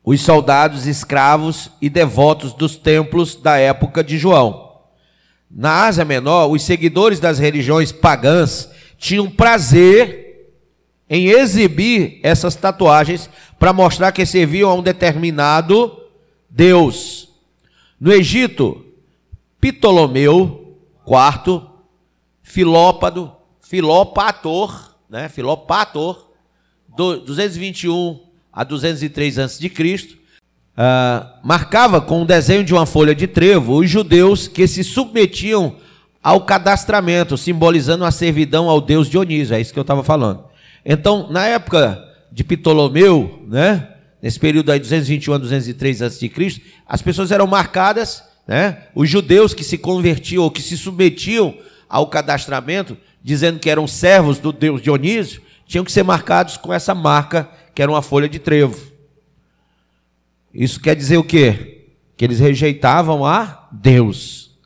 os soldados escravos e devotos dos templos da época de João. Na Ásia Menor, os seguidores das religiões pagãs tinham prazer em exibir essas tatuagens para mostrar que serviam a um determinado Deus. No Egito, Ptolomeu IV, Filopator, 221 a 203 a.C., marcava com o desenho de uma folha de trevo os judeus que se submetiam ao cadastramento, simbolizando a servidão ao deus Dionísio, é isso que eu estava falando. Então, na época de Ptolomeu, né, nesse período aí 221 a 203 a.C., as pessoas eram marcadas, né, os judeus que se convertiam ou que se submetiam ao cadastramento, dizendo que eram servos do deus Dionísio, tinham que ser marcados com essa marca, que era uma folha de trevo. Isso quer dizer o quê? Que eles rejeitavam a Deus.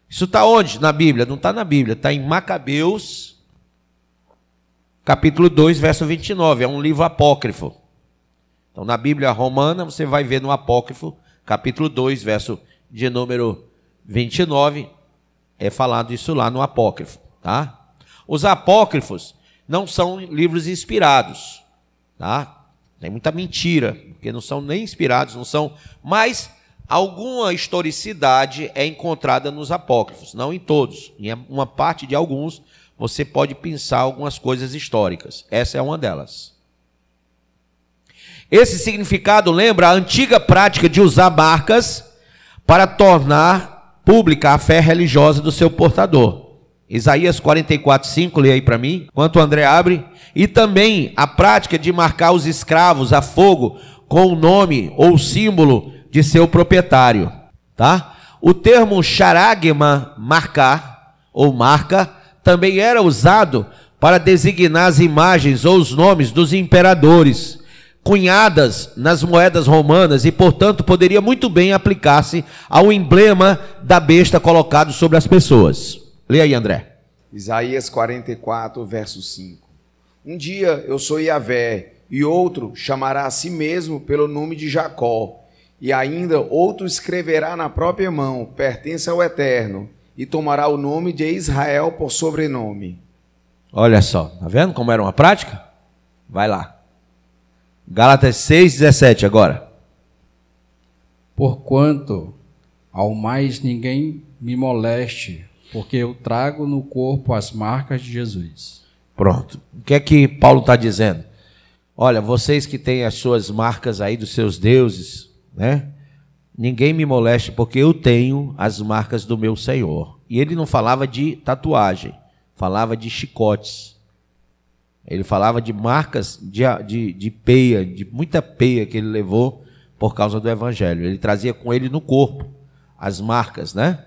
Isso está onde na Bíblia? Não está na Bíblia, está em Macabeus, capítulo 2, verso 29. É um livro apócrifo. Então, na Bíblia romana, você vai ver no apócrifo, capítulo 2, verso de número 29, é falado isso lá no apócrifo. Tá? Os apócrifos não são livros inspirados. Tá? Tem muita mentira, porque não são nem inspirados, não são, mas alguma historicidade é encontrada nos apócrifos, não em todos. Em uma parte de alguns, você pode pensar algumas coisas históricas. Essa é uma delas. Esse significado lembra a antiga prática de usar marcas para tornar pública a fé religiosa do seu portador. Isaías 44:5, lê aí para mim, enquanto o André abre. E também a prática de marcar os escravos a fogo com o nome ou símbolo de seu proprietário. Tá? O termo charagma, marcar ou marca, também era usado para designar as imagens ou os nomes dos imperadores, cunhadas nas moedas romanas, e, portanto, poderia muito bem aplicar-se ao emblema da besta colocado sobre as pessoas. Lê aí, André. Isaías 44, verso 5. Um dia eu sou Yahvé, e outro chamará a si mesmo pelo nome de Jacó, e ainda outro escreverá na própria mão, pertence ao Eterno, e tomará o nome de Israel por sobrenome. Olha só, tá vendo como era uma prática? Vai lá. Gálatas 6:17 agora. Porquanto ao mais ninguém me moleste, porque eu trago no corpo as marcas de Jesus. Pronto. O que é que Paulo está dizendo? Olha, vocês que têm as suas marcas aí dos seus deuses, né? Ninguém me moleste, porque eu tenho as marcas do meu Senhor. E ele não falava de tatuagem, falava de chicotes. Ele falava de marcas de peia, de muita peia que ele levou por causa do Evangelho. Ele trazia com ele no corpo as marcas, né,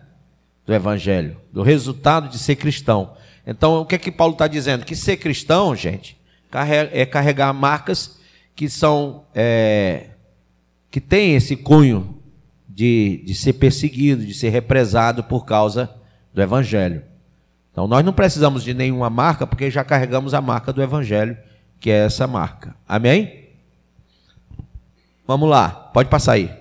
do Evangelho, do resultado de ser cristão. Então, o que é que Paulo está dizendo? Que ser cristão, gente, é carregar marcas que são, que tem esse cunho de ser perseguido, de ser represado por causa do Evangelho. Então, nós não precisamos de nenhuma marca, porque já carregamos a marca do Evangelho, que é essa marca. Amém? Vamos lá, pode passar aí.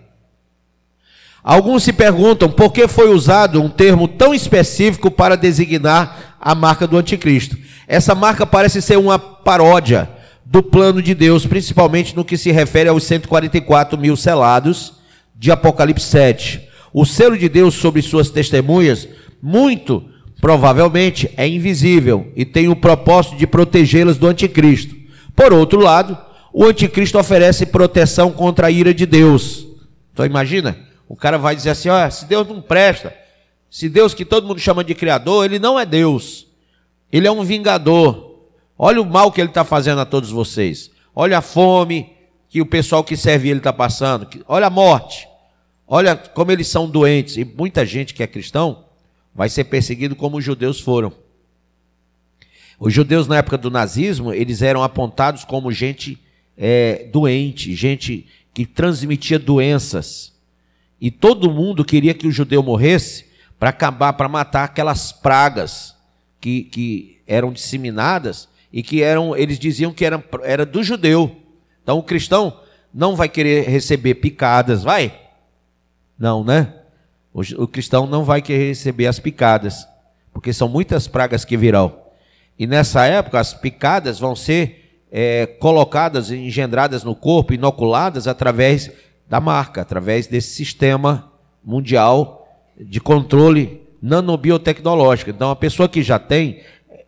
Alguns se perguntam por que foi usado um termo tão específico para designar a marca do anticristo. Essa marca parece ser uma paródia do plano de Deus, principalmente no que se refere aos 144 mil selados de Apocalipse 7. O selo de Deus sobre suas testemunhas, muito provavelmente, é invisível e tem o propósito de protegê-las do anticristo. Por outro lado, o anticristo oferece proteção contra a ira de Deus. Então imagina, o cara vai dizer assim, se Deus não presta, se Deus que todo mundo chama de Criador, ele não é Deus, ele é um vingador. Olha o mal que ele está fazendo a todos vocês. Olha a fome que o pessoal que serve ele está passando. Olha a morte. Olha como eles são doentes. E muita gente que é cristão vai ser perseguido como os judeus foram. Os judeus na época do nazismo, eles eram apontados como gente doente, gente que transmitia doenças. E todo mundo queria que o judeu morresse para acabar, para matar aquelas pragas que eram disseminadas e que eles diziam que era do judeu. Então o cristão não vai querer receber picadas, vai? Não, né? O cristão não vai querer receber as picadas, porque são muitas pragas que virão. E nessa época as picadas vão ser colocadas, engendradas no corpo, inoculadas através da marca, através desse sistema mundial de controle nanobiotecnológico. Então a pessoa que já tem,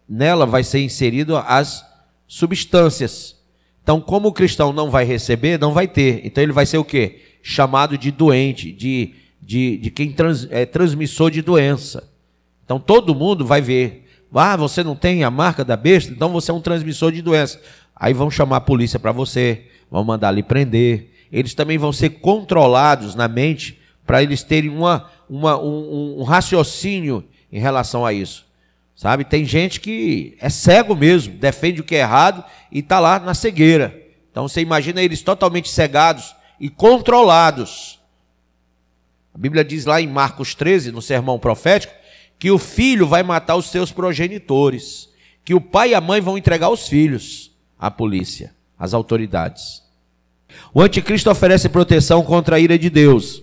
nela vai ser inserido as substâncias. Então como o cristão não vai receber, não vai ter. Então ele vai ser o quê? Chamado de doente, de quem é transmissor de doença. Então todo mundo vai ver, você não tem a marca da besta, então você é um transmissor de doença. Aí vão chamar a polícia para você, vão mandar lhe prender. Eles também vão ser controlados na mente para eles terem um raciocínio em relação a isso. Sabe? Tem gente que é cego mesmo, defende o que é errado e está lá na cegueira. Então você imagina eles totalmente cegados e controlados. A Bíblia diz lá em Marcos 13, no sermão profético, que o filho vai matar os seus progenitores, que o pai e a mãe vão entregar os filhos à polícia, às autoridades. O anticristo oferece proteção contra a ira de Deus,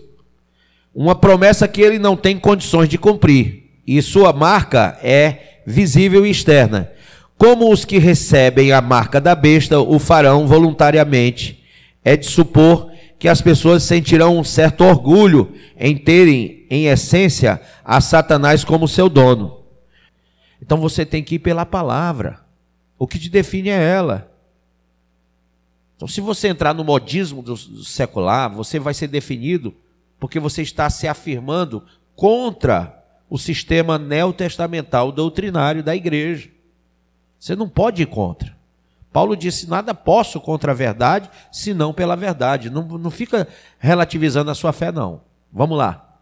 uma promessa que ele não tem condições de cumprir, e sua marca é visível e externa. Como os que recebem a marca da besta o farão voluntariamente, é de supor que as pessoas sentirão um certo orgulho em terem, em essência, a Satanás como seu dono. Então você tem que ir pela palavra. O que te define é ela. Então se você entrar no modismo do secular, você vai ser definido porque você está se afirmando contra o sistema neotestamental doutrinário da igreja. Você não pode ir contra. Paulo disse, nada posso contra a verdade, senão pela verdade. Não fica relativizando a sua fé, não. Vamos lá.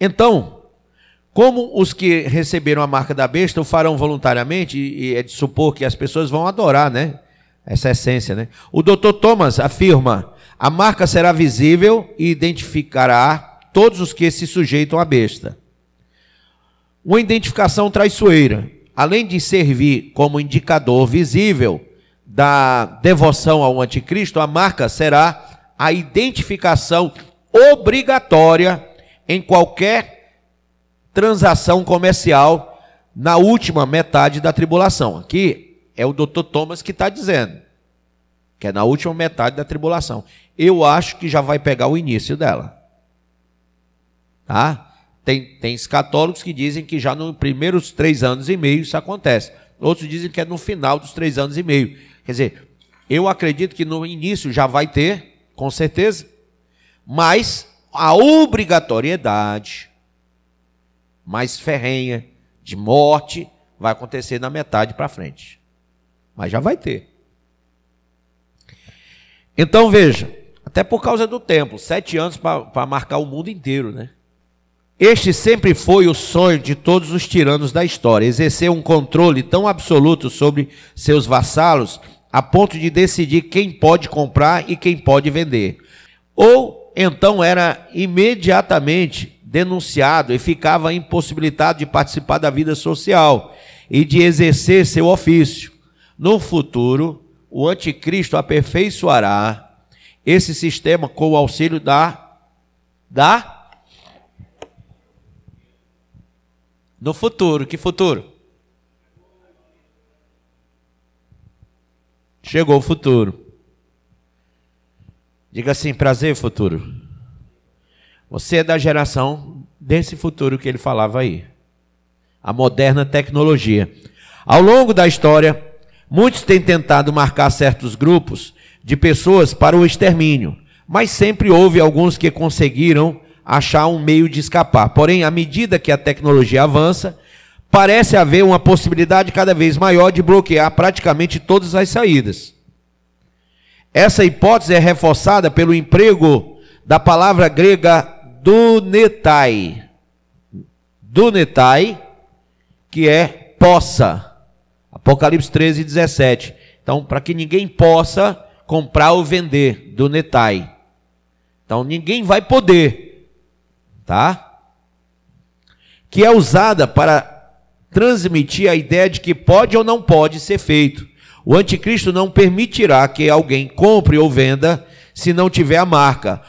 Então, como os que receberam a marca da besta o farão voluntariamente, e é de supor que as pessoas vão adorar, né? Essa essência, né? O Dr. Thomas afirma, a marca será visível e identificará todos os que se sujeitam à besta. Uma identificação traiçoeira, além de servir como indicador visível da devoção ao anticristo, a marca será a identificação obrigatória em qualquer transação comercial na última metade da tribulação. Aqui é o Dr. Thomas que está dizendo, que é na última metade da tribulação. Eu acho que já vai pegar o início dela. Tá? Tem escatólogos que dizem que já nos primeiros 3 anos e meio isso acontece. Outros dizem que é no final dos 3 anos e meio. Quer dizer, eu acredito que no início já vai ter, com certeza, mas a obrigatoriedade mais ferrenha de morte vai acontecer na metade para frente. Mas já vai ter. Então veja, até por causa do tempo, 7 anos para marcar o mundo inteiro, né? Este sempre foi o sonho de todos os tiranos da história, exercer um controle tão absoluto sobre seus vassalos, a ponto de decidir quem pode comprar e quem pode vender. Ou então era imediatamente denunciado e ficava impossibilitado de participar da vida social e de exercer seu ofício. No futuro, o anticristo aperfeiçoará esse sistema com o auxílio no futuro. Que futuro? Chegou o futuro. Diga assim: prazer, futuro. Você é da geração desse futuro que ele falava aí. A moderna tecnologia. Ao longo da história, muitos têm tentado marcar certos grupos de pessoas para o extermínio, mas sempre houve alguns que conseguiram achar um meio de escapar. Porém, à medida que a tecnologia avança, parece haver uma possibilidade cada vez maior de bloquear praticamente todas as saídas. Essa hipótese é reforçada pelo emprego da palavra grega dunetai. Dunetai, que é possa. Apocalipse 13, 17. Então, para que ninguém possa comprar ou vender, dunetai. Então, ninguém vai poder, tá? Que é usada para transmitir a ideia de que pode ou não pode ser feito. O anticristo não permitirá que alguém compre ou venda se não tiver a marca.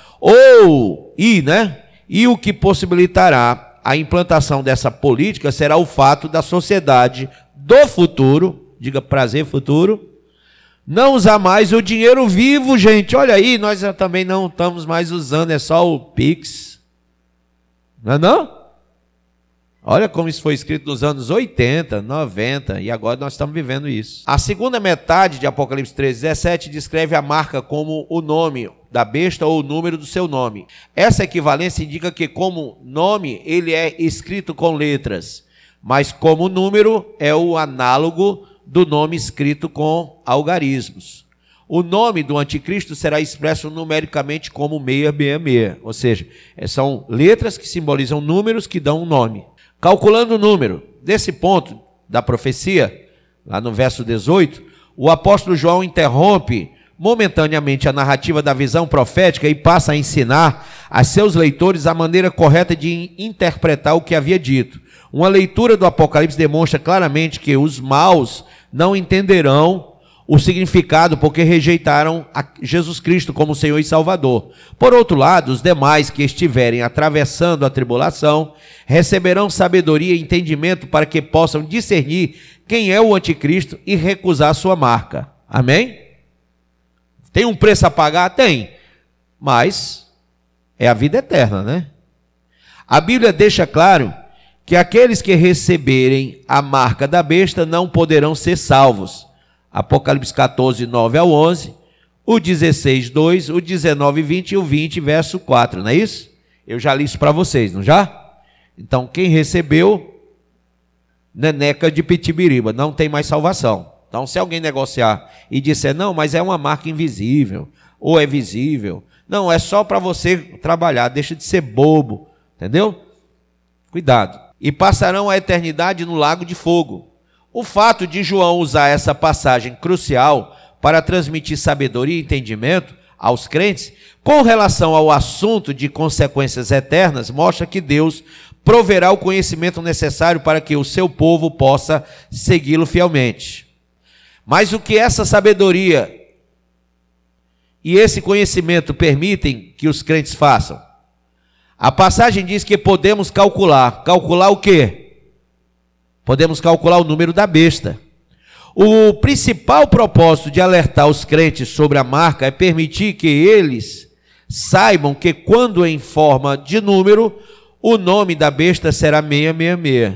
E o que possibilitará a implantação dessa política será o fato da sociedade do futuro, diga prazer futuro, não usar mais o dinheiro vivo, gente. Olha aí, nós também não estamos mais usando, é só o Pix. Não é não? Olha como isso foi escrito nos anos 80, 90, e agora nós estamos vivendo isso. A segunda metade de Apocalipse 13, 17 descreve a marca como o nome da besta ou o número do seu nome. Essa equivalência indica que como nome ele é escrito com letras, mas como número é o análogo do nome escrito com algarismos. O nome do anticristo será expresso numericamente como 666, ou seja, são letras que simbolizam números que dão um nome. Calculando o número desse ponto da profecia, lá no verso 18, o apóstolo João interrompe momentaneamente a narrativa da visão profética e passa a ensinar a seus leitores a maneira correta de interpretar o que havia dito. Uma leitura do Apocalipse demonstra claramente que os maus não entenderão o significado porque rejeitaram a Jesus Cristo como Senhor e Salvador. Por outro lado, os demais que estiverem atravessando a tribulação receberão sabedoria e entendimento para que possam discernir quem é o anticristo e recusar sua marca. Amém? Tem um preço a pagar? Tem. Mas é a vida eterna, né? A Bíblia deixa claro que aqueles que receberem a marca da besta não poderão ser salvos. Apocalipse 14, 9 ao 11, o 16, 2, o 19, 20 e o 20, verso 4, não é isso? Eu já li isso para vocês, não já? Então, quem recebeu, neneca de pitibiriba, não tem mais salvação. Então, se alguém negociar e disser, não, mas é uma marca invisível, ou é visível, não, é só para você trabalhar, deixa de ser bobo, entendeu? Cuidado. E passarão a eternidade no lago de fogo. O fato de João usar essa passagem crucial para transmitir sabedoria e entendimento aos crentes com relação ao assunto de consequências eternas mostra que Deus proverá o conhecimento necessário para que o seu povo possa segui-lo fielmente. Mas o que essa sabedoria e esse conhecimento permitem que os crentes façam? A passagem diz que podemos calcular. Calcular o quê? Podemos calcular o número da besta. O principal propósito de alertar os crentes sobre a marca é permitir que eles saibam que quando em forma de número, o nome da besta será 666.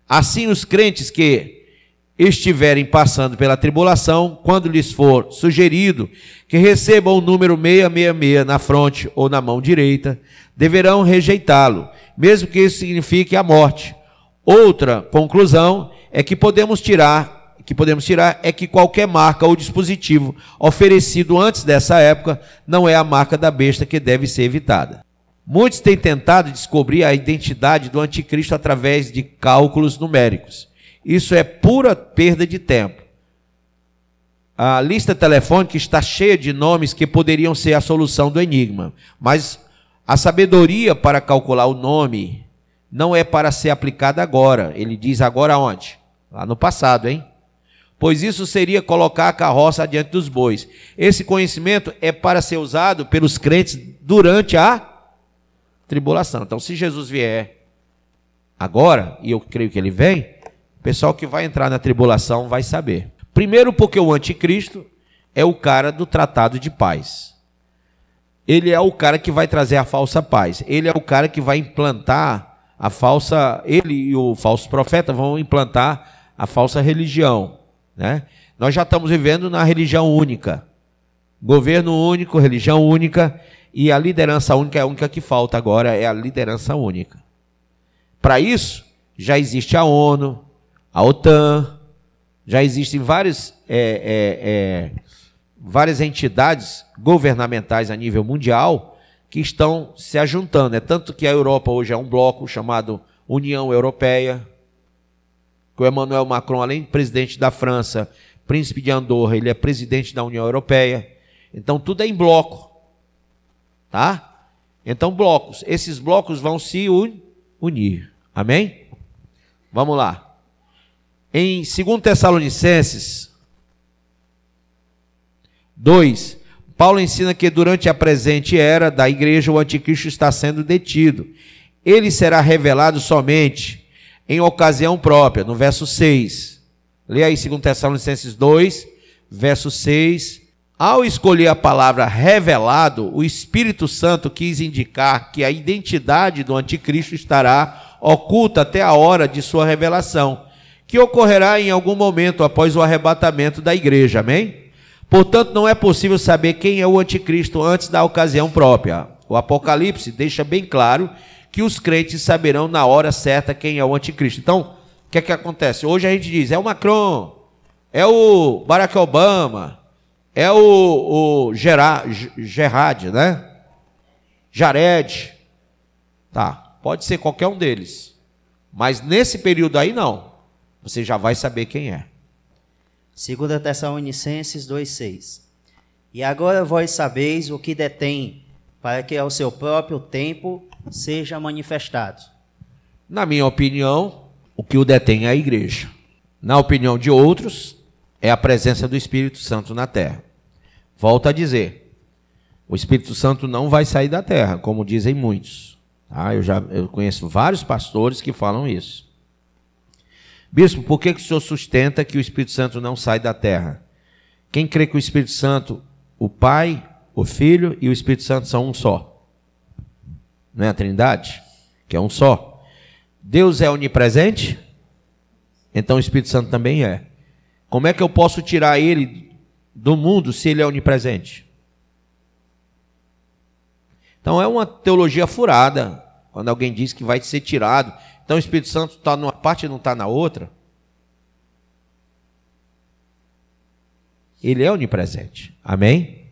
Assim, os crentes que estiverem passando pela tribulação, quando lhes for sugerido que recebam o número 666 na fronte ou na mão direita, deverão rejeitá-lo, mesmo que isso signifique a morte. Outra conclusão é que podemos tirar é que qualquer marca ou dispositivo oferecido antes dessa época não é a marca da besta que deve ser evitada. Muitos têm tentado descobrir a identidade do anticristo através de cálculos numéricos. Isso é pura perda de tempo. A lista telefônica está cheia de nomes que poderiam ser a solução do enigma, mas a sabedoria para calcular o nome não é para ser aplicada agora. Ele diz agora onde? Lá no passado, hein? pois isso seria colocar a carroça adiante dos bois. Esse conhecimento é para ser usado pelos crentes durante a tribulação. Então, se Jesus vier agora, e eu creio que ele vem, o pessoal que vai entrar na tribulação vai saber. Primeiro, porque o anticristo é o cara do tratado de paz. Ele é o cara que vai trazer a falsa paz. Ele é o cara que vai implantar a falsa... Ele e o falso profeta vão implantar a falsa religião, né? Nós já estamos vivendo na religião única. Governo único, religião única, e a liderança única é a única que falta agora, é a liderança única. Para isso, já existe a ONU, a OTAN, já existem várias entidades governamentais a nível mundial que estão se ajuntando. É tanto que a Europa hoje é um bloco chamado União Europeia, que o Emmanuel Macron, além de presidente da França, príncipe de Andorra, ele é presidente da União Europeia. Então tudo é em bloco, tá? Então blocos, esses blocos vão se unir, amém? Vamos lá. Em 2 Tessalonicenses 2, Paulo ensina que durante a presente era da igreja o anticristo está sendo detido. Ele será revelado somente em ocasião própria, no verso 6. Leia aí 2 Tessalonicenses 2, verso 6. Ao escolher a palavra revelado, o Espírito Santo quis indicar que a identidade do anticristo estará oculta até a hora de sua revelação, que ocorrerá em algum momento após o arrebatamento da igreja, amém? Portanto, não é possível saber quem é o anticristo antes da ocasião própria. O Apocalipse deixa bem claro que os crentes saberão na hora certa quem é o anticristo. Então, o que é que acontece? Hoje a gente diz, é o Macron, é o Barack Obama, é o Gerard, né? Jared. Tá, pode ser qualquer um deles. Mas nesse período aí não. Você já vai saber quem é. 2 Tessalonicenses 2,6. E agora vós sabeis o que detém, para que ao seu próprio tempo seja manifestado. Na minha opinião, o que o detém é a igreja. Na opinião de outros, é a presença do Espírito Santo na terra. Volto a dizer, o Espírito Santo não vai sair da terra, como dizem muitos. Tá? Eu conheço vários pastores que falam isso. Bispo, por que o senhor sustenta que o Espírito Santo não sai da terra? Quem crê que o Espírito Santo, o Pai, o Filho e o Espírito Santo são um só? Não é a Trindade? Que é um só. Deus é onipresente? Então o Espírito Santo também é. Como é que eu posso tirar ele do mundo se ele é onipresente? Então é uma teologia furada, quando alguém diz que vai ser tirado. Então o Espírito Santo está numa parte e não está na outra. Ele é onipresente. Amém?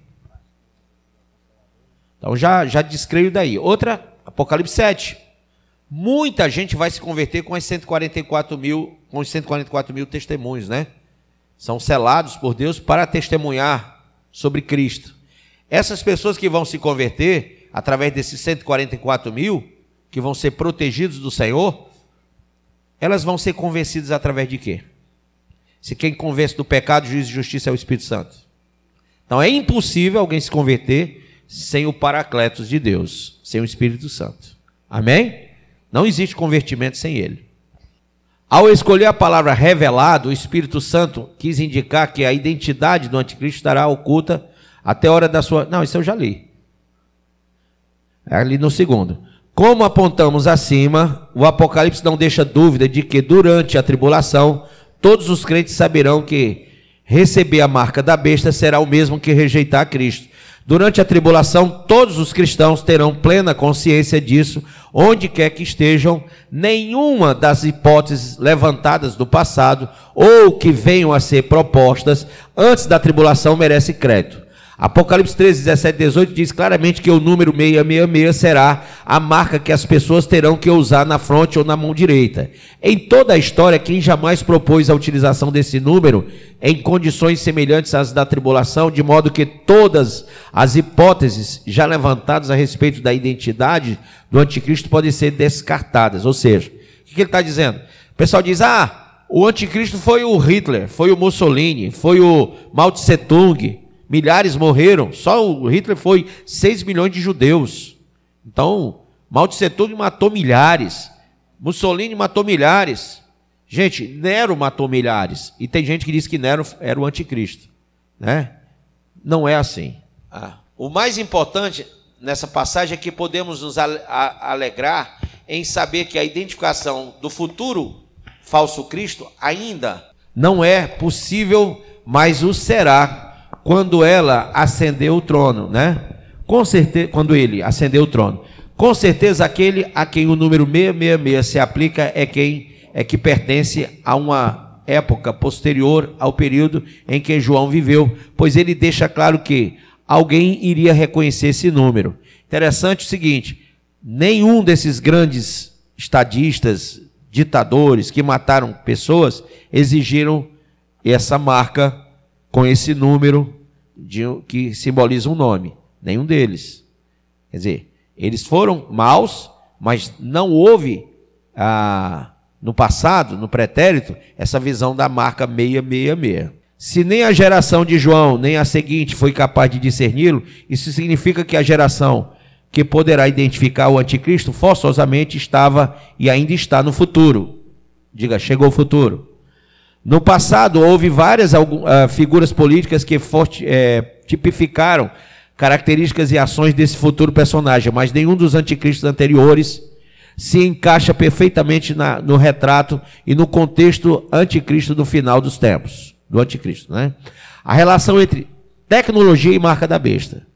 Então já descreio daí. Outra, Apocalipse 7. Muita gente vai se converter com os 144 mil testemunhos, né? São selados por Deus para testemunhar sobre Cristo. Essas pessoas que vão se converter, através desses 144 mil, que vão ser protegidos do Senhor, elas vão ser convencidas através de quê? Se quem convence do pecado, juízo e justiça é o Espírito Santo. Então é impossível alguém se converter sem o Paracletos de Deus, sem o Espírito Santo. Amém? Não existe convertimento sem ele. Ao escolher a palavra revelado, o Espírito Santo quis indicar que a identidade do anticristo estará oculta até a hora da sua... Não, isso eu já li. É ali no segundo. Como apontamos acima, o Apocalipse não deixa dúvida de que durante a tribulação, todos os crentes saberão que receber a marca da besta será o mesmo que rejeitar a Cristo. Durante a tribulação, todos os cristãos terão plena consciência disso, onde quer que estejam. Nenhuma das hipóteses levantadas do passado ou que venham a ser propostas antes da tribulação merece crédito. Apocalipse 13, 17 e 18 diz claramente que o número 666 será a marca que as pessoas terão que usar na fronte ou na mão direita. Em toda a história, quem jamais propôs a utilização desse número em condições semelhantes às da tribulação, de modo que todas as hipóteses já levantadas a respeito da identidade do anticristo podem ser descartadas. Ou seja, o que ele está dizendo? O pessoal diz, O anticristo foi o Hitler, foi o Mussolini, foi o Mao Tse Tung. Milhares morreram. Só o Hitler foi 6 milhões de judeus. Então, Mao Tse Tung matou milhares. Mussolini matou milhares. Gente, Nero matou milhares. E tem gente que diz que Nero era o anticristo, né? Não é assim. O mais importante nessa passagem é que podemos nos alegrar em saber que a identificação do futuro falso Cristo ainda não é possível, mas o será quando ela ascender o trono, né? Com certeza, quando ele ascender o trono. Com certeza aquele a quem o número 666 se aplica é que pertence a uma época posterior ao período em que João viveu, pois ele deixa claro que alguém iria reconhecer esse número. Interessante o seguinte, nenhum desses grandes estadistas, ditadores que mataram pessoas, exigiram essa marca com esse número que simboliza um nome. Nenhum deles. Quer dizer, eles foram maus, mas não houve no passado, no pretérito, essa visão da marca 666. Se nem a geração de João, nem a seguinte foi capaz de discerni-lo, isso significa que a geração que poderá identificar o anticristo forçosamente estava e ainda está no futuro. Diga, chegou o futuro. No passado, houve várias figuras políticas que tipificaram características e ações desse futuro personagem, mas nenhum dos anticristos anteriores se encaixa perfeitamente no retrato e no contexto anticristo do final dos tempos, do anticristo, né? A relação entre tecnologia e marca da besta.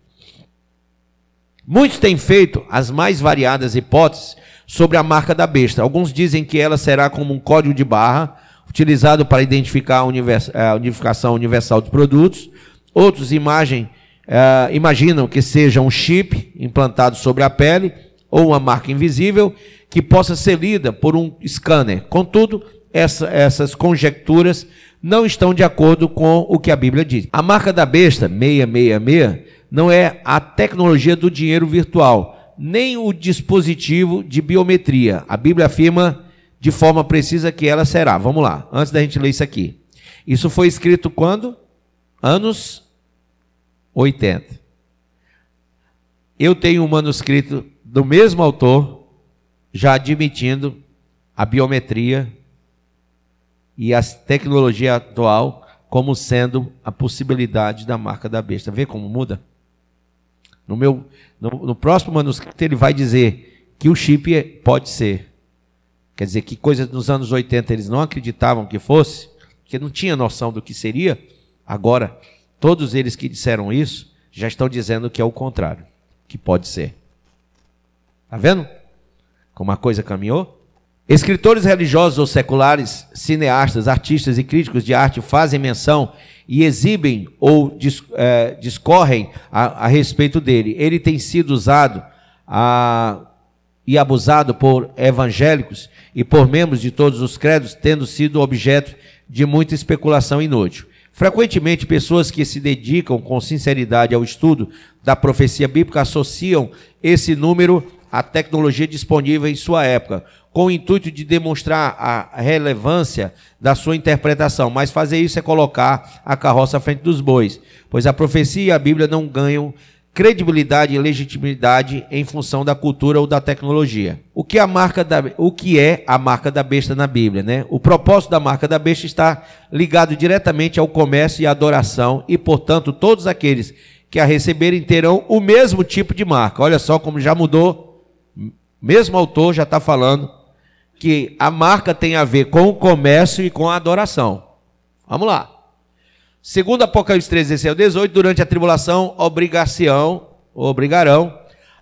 Muitos têm feito as mais variadas hipóteses sobre a marca da besta. Alguns dizem que ela será como um código de barra utilizado para identificar a unificação universal dos produtos. Outros imaginam que seja um chip implantado sobre a pele ou uma marca invisível que possa ser lida por um scanner. Contudo, essas conjecturas não estão de acordo com o que a Bíblia diz. A marca da besta, 666, não é a tecnologia do dinheiro virtual, nem o dispositivo de biometria. A Bíblia afirma de forma precisa que ela será. Vamos lá, antes da gente ler isso aqui. Isso foi escrito quando? Anos 80. Eu tenho um manuscrito do mesmo autor, já admitindo a biometria e a tecnologia atual como sendo a possibilidade da marca da besta. Vê como muda? No próximo manuscrito ele vai dizer que o chip pode ser. Quer dizer, que coisa nos anos 80 eles não acreditavam que fosse, que não tinha noção do que seria. Agora, todos eles que disseram isso, já estão dizendo que é o contrário, que pode ser. Está vendo como a coisa caminhou? Escritores religiosos ou seculares, cineastas, artistas e críticos de arte fazem menção e exibem ou discorrem a respeito dele. Ele tem sido usado e abusado por evangélicos e por membros de todos os credos, tendo sido objeto de muita especulação inútil. Frequentemente, pessoas que se dedicam com sinceridade ao estudo da profecia bíblica associam esse número à tecnologia disponível em sua época, com o intuito de demonstrar a relevância da sua interpretação, mas fazer isso é colocar a carroça à frente dos bois, pois a profecia e a Bíblia não ganham credibilidade e legitimidade em função da cultura ou da tecnologia. O que é a marca da besta na Bíblia, né? O propósito da marca da besta está ligado diretamente ao comércio e à adoração e, portanto, todos aqueles que a receberem terão o mesmo tipo de marca. Olha só como já mudou. Mesmo autor já está falando que a marca tem a ver com o comércio e com a adoração. Vamos lá. Segundo Apocalipse 13, 16 ao 18, durante a tribulação obrigarão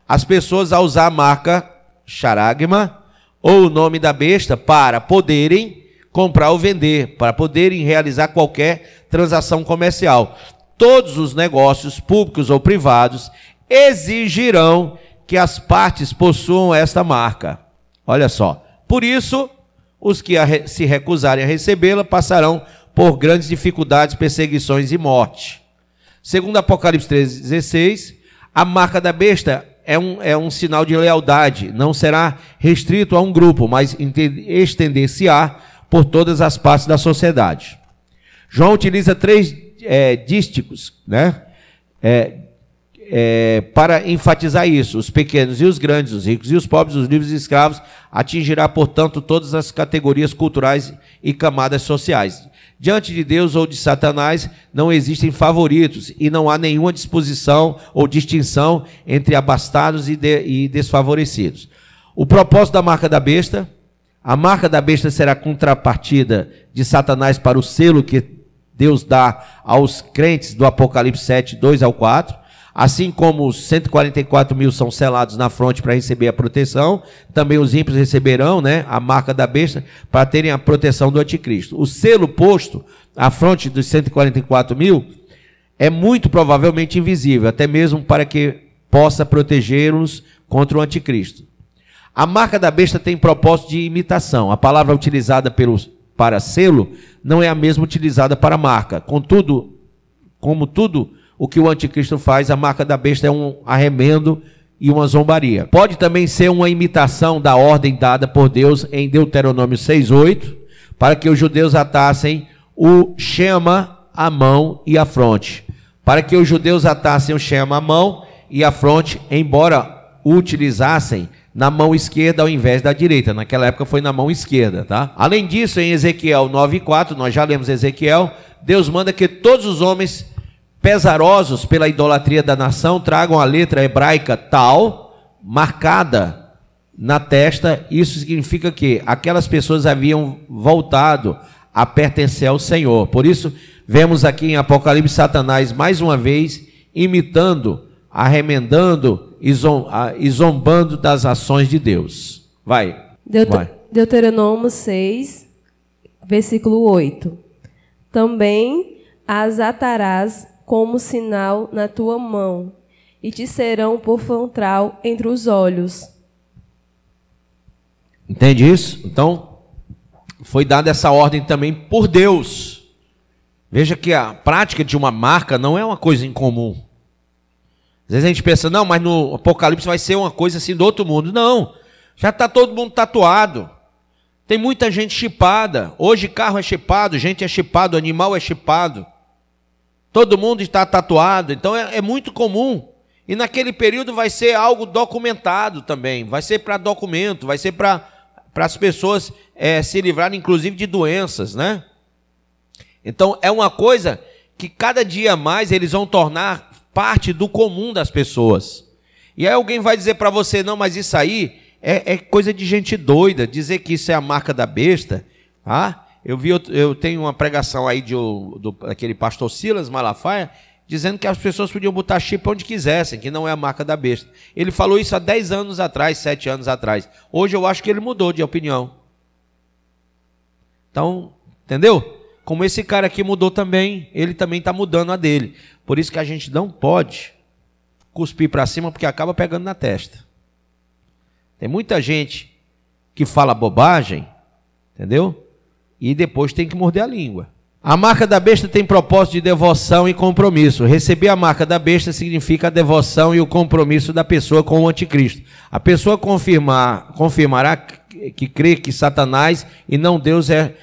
as pessoas a usar a marca charagma ou o nome da besta para poderem comprar ou vender, para poderem realizar qualquer transação comercial. Todos os negócios públicos ou privados exigirão que as partes possuam esta marca. Olha só. Por isso, os que se recusarem a recebê-la passarão por grandes dificuldades, perseguições e morte. Segundo Apocalipse 13, 16, a marca da besta é um sinal de lealdade. Não será restrito a um grupo, mas estender-se-á por todas as partes da sociedade. João utiliza 3 dísticos, né? Para enfatizar isso: os pequenos e os grandes, os ricos e os pobres, os livres e escravos, atingirá, portanto, todas as categorias culturais e camadas sociais. Diante de Deus ou de Satanás não existem favoritos e não há nenhuma disposição ou distinção entre abastados e desfavorecidos. O propósito da marca da besta: a marca da besta será contrapartida de Satanás para o selo que Deus dá aos crentes do Apocalipse 7, 2 ao 4. Assim como os 144 mil são selados na fronte para receber a proteção, também os ímpios receberão, né, a marca da besta para terem a proteção do anticristo. O selo posto à fronte dos 144 mil é muito provavelmente invisível, até mesmo para que possa protegê-los contra o anticristo. A marca da besta tem propósito de imitação. A palavra utilizada para selo não é a mesma utilizada para marca. Contudo, como tudo o que o anticristo faz, a marca da besta é um arremendo e uma zombaria. Pode também ser uma imitação da ordem dada por Deus em Deuteronômio 6:8, para que os judeus atassem o Shema à mão e à fronte. Para que os judeus atassem o Shema à mão e à fronte, embora o utilizassem na mão esquerda ao invés da direita. Naquela época foi na mão esquerda, tá? Além disso, em Ezequiel 9:4, nós já lemos Ezequiel, Deus manda que todos os homens pesarosos pela idolatria da nação tragam a letra hebraica tal marcada na testa. Isso significa que aquelas pessoas haviam voltado a pertencer ao Senhor. Por isso, vemos aqui em Apocalipse Satanás mais uma vez imitando, arremendando e zombando das ações de Deus. Vai. Deuteronômio 6, versículo 8. Também as atarás como sinal na tua mão, e te serão por frontal entre os olhos. Entende isso? Então, foi dada essa ordem também por Deus. Veja que a prática de uma marca não é uma coisa incomum. Às vezes a gente pensa, não, mas no Apocalipse vai ser uma coisa assim do outro mundo. Não, já está todo mundo tatuado. Tem muita gente chipada. Hoje carro é chipado, gente é chipado, animal é chipado. Todo mundo está tatuado, então é muito comum. E naquele período vai ser algo documentado também. Vai ser para documento, vai ser para as pessoas se livrarem, inclusive, de doenças, né? Então é uma coisa que cada dia mais eles vão tornar parte do comum das pessoas. E aí alguém vai dizer para você, não, mas isso aí é coisa de gente doida, dizer que isso é a marca da besta, tá? Eu tenho uma pregação aí daquele pastor Silas Malafaia, dizendo que as pessoas podiam botar chip onde quisessem, que não é a marca da besta. Ele falou isso há 10 anos atrás, 7 anos atrás. Hoje eu acho que ele mudou de opinião. Então, entendeu? Como esse cara aqui mudou também, ele também está mudando a dele. Por isso que a gente não pode cuspir para cima, porque acaba pegando na testa. Tem muita gente que fala bobagem, entendeu? E depois tem que morder a língua. A marca da besta tem propósito de devoção e compromisso. Receber a marca da besta significa a devoção e o compromisso da pessoa com o anticristo. A pessoa confirmará que crê que Satanás e não Deus é